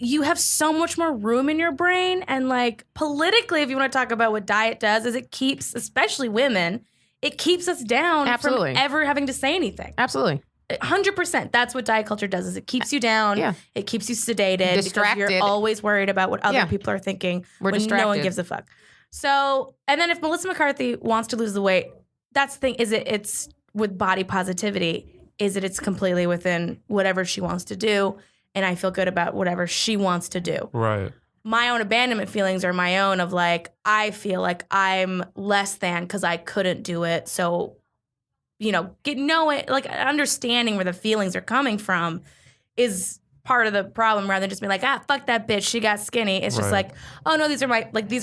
you have so much more room in your brain. And like politically, if you want to talk about what diet does, is it keeps, especially women, it keeps us down Absolutely. from ever having to say anything. Absolutely. 100%. That's what diet culture does, is it keeps you down. Yeah. It keeps you sedated. Distracted. Because you're always worried about what other Yeah. people are thinking. We're when distracted. no one gives a fuck. So, and then if Melissa McCarthy wants to lose the weight, that's the thing, it's with body positivity, it's completely within whatever she wants to do. And I feel good about whatever she wants to do. Right. My own abandonment feelings are my own of like, I feel like I'm less than because I couldn't do it. So, understanding where the feelings are coming from is part of the problem, rather than just being like, fuck that bitch, she got skinny. It's just Right. like, oh no, these are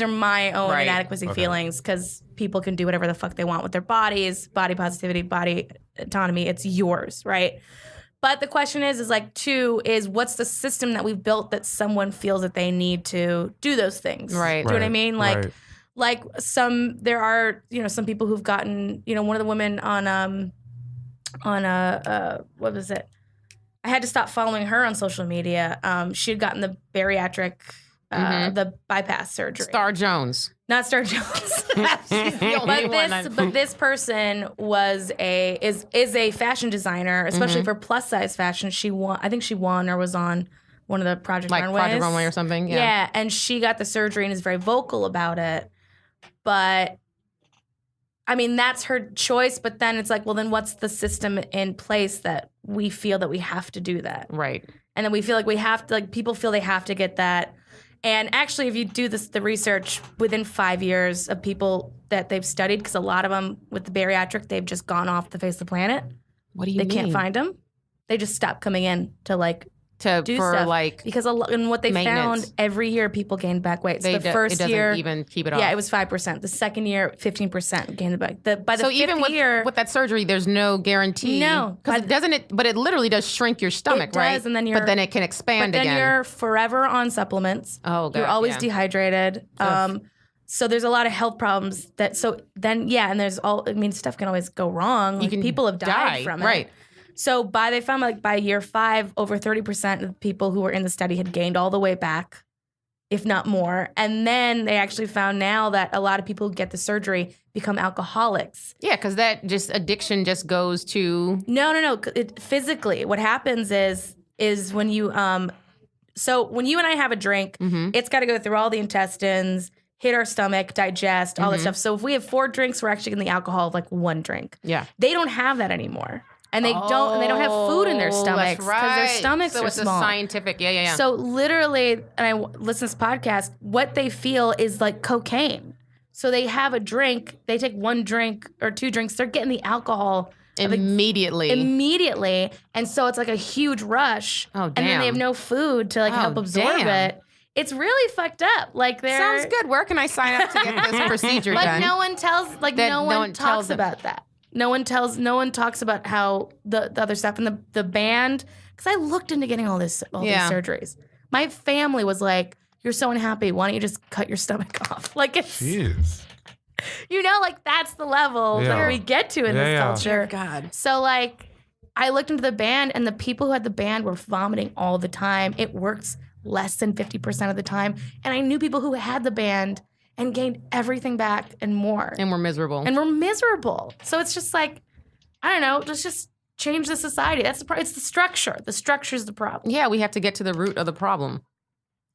my own Right. inadequacy Okay. feelings, because people can do whatever the fuck they want with their bodies, body positivity, body autonomy, it's yours, right? But the question is like, two, is what's the system that we've built that someone feels that they need to do those things? Right. Do you know what I mean? Like, Right. like there are, some people who've gotten, one of the women on what was it? I had to stop following her on social media. She had gotten the bariatric, the bypass surgery. Star Jones. Not Star Jones. She's the only one. But this person is a fashion designer, especially for plus size fashion. I think she won or was on one of the Project Like Runways. Project Runway or something. Yeah, and she got the surgery and is very vocal about it. But I mean, that's her choice. But then it's like, well, then what's the system in place that we feel that we have to do that? Right. And then we feel like we have to, like, people feel they have to get that. And actually, if you do the research within 5 years of people that they've studied, because a lot of them with the bariatric, they've just gone off the face of the planet. What do you They mean? can't find them. They just stop coming in to do for stuff. like Because and what they maintenance. found, every year people gained back weight. So it the first doesn't year, even keep it off. yeah, it was 5%. The second year, 15% gained it back. By the so fifth even year, with that surgery, there's no guarantee. No. because but it literally does shrink your stomach, It does, right? and then but then it can expand but then again. you're forever on supplements. Oh, God, you're always yeah. dehydrated. So there's a lot of health problems and there's stuff can always go wrong. Like, can people have died from it. right. So they found by year 5, over 30% of the people who were in the study had gained all the way back, if not more. And then they actually found now that a lot of people who get the surgery become alcoholics. Yeah, because that addiction just goes to No. Physically, what happens is when you so when you and I have a drink, it's got to go through all the intestines, hit our stomach, digest, all that stuff. So if we have 4 drinks, we're actually getting the alcohol of like 1 drink. Yeah. They don't have that anymore. And they don't have food in their stomachs because their stomachs so are it's small. a scientific, yeah. So literally, and I listen to this podcast, what they feel is like cocaine. So they have a drink, they take 1 drink or 2 drinks, they're getting the alcohol immediately. And so it's like a huge rush. Oh, And then damn. they have no food to help absorb damn. it. It's really fucked up. Like they're Sounds good. Where can I sign up to get this procedure done? no one tells no one talks about that. No one talks about how the other stuff and the band. Because I looked into getting all these surgeries. My family was like, "You're so unhappy. Why don't you just cut your stomach off?" Like it's, Jeez. that's the level that we get to in this culture. God. So I looked into the band, and the people who had the band were vomiting all the time. It works less than 50% of the time, and I knew people who had the band and gained everything back and more. And we're miserable. And we're miserable. So it's just I don't know, let's just change the society. That's the it's the structure. The structure's the problem. yeah, we have to get to the root of the problem.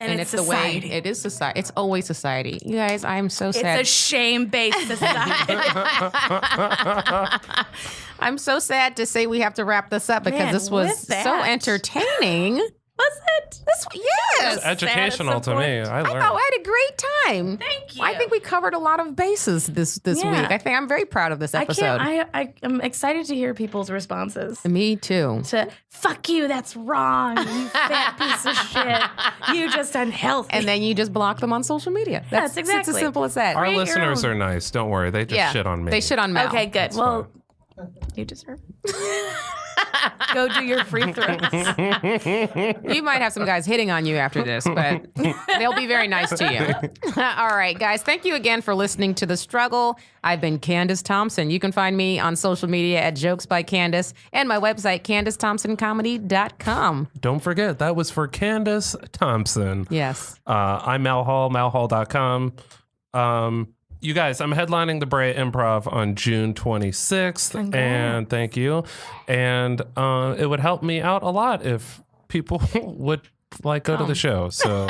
And it's society. the way it is society. It's always society. You guys, I'm so sad. It's a shame-based society. I'm so sad to say we have to wrap this up because Man, this was with that. so entertaining. Was it? Yes. It's educational to me. I I learned. thought I had a great time. Thank you. I think we covered a lot of bases this Yeah. week. I think I'm very proud of this episode. I'm excited to hear people's responses. Me too. To fuck you, that's wrong. You fat piece of shit. You just unhealthy. And then you just block them on social media. Yes, It's as exactly. simple as that. Our Create your listeners own. are nice. Don't worry. They just shit on me. They shit on Mal. Okay, good. Well, you deserve it. Go do your free throws. You might have some guys hitting on you after this, but they'll be very nice to you. All right, guys. Thank you again for listening to The Struggle. I've been Candice Thompson. You can find me on social media at Jokes by Candice and my website, CandiceThompsonComedy.com. Don't forget, that was for Candice Thompson. Yes. I'm Mal Hall, malhall.com. You guys, I'm headlining the Brea Improv on June 26th. Congrats. And thank you. And it would help me out a lot if people would go to the show. So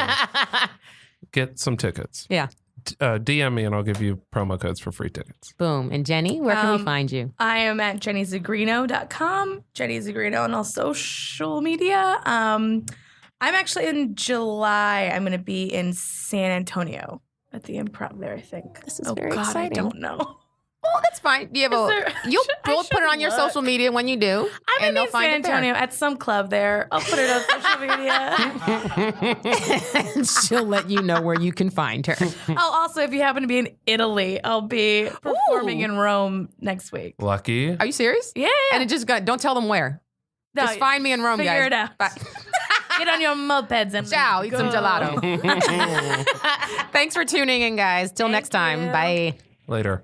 get some tickets. Yeah. DM me and I'll give you promo codes for free tickets. Boom. And Jenny, where can we find you? I am at JennyZigrino.com. Jenny Zigrino on all social media. I'm actually in July. I'm going to be in San Antonio at the Improv there, I think. This is very exciting. I don't know. Well, that's fine. Do you have we'll put it on your look. social media when you do. I'm and in San Antonio at some club there. I'll put it on social media. And she'll let you know where you can find her. Oh, also, if you happen to be in Italy, I'll be performing in Rome next week. Lucky. Are you serious? Yeah. And it just don't tell them where. No, Just find me in Rome, figure guys. it out. Bye. Get on your mopeds and Ciao. Eat some go. gelato. Thanks for tuning in, guys. Till next time. you. Bye. Later.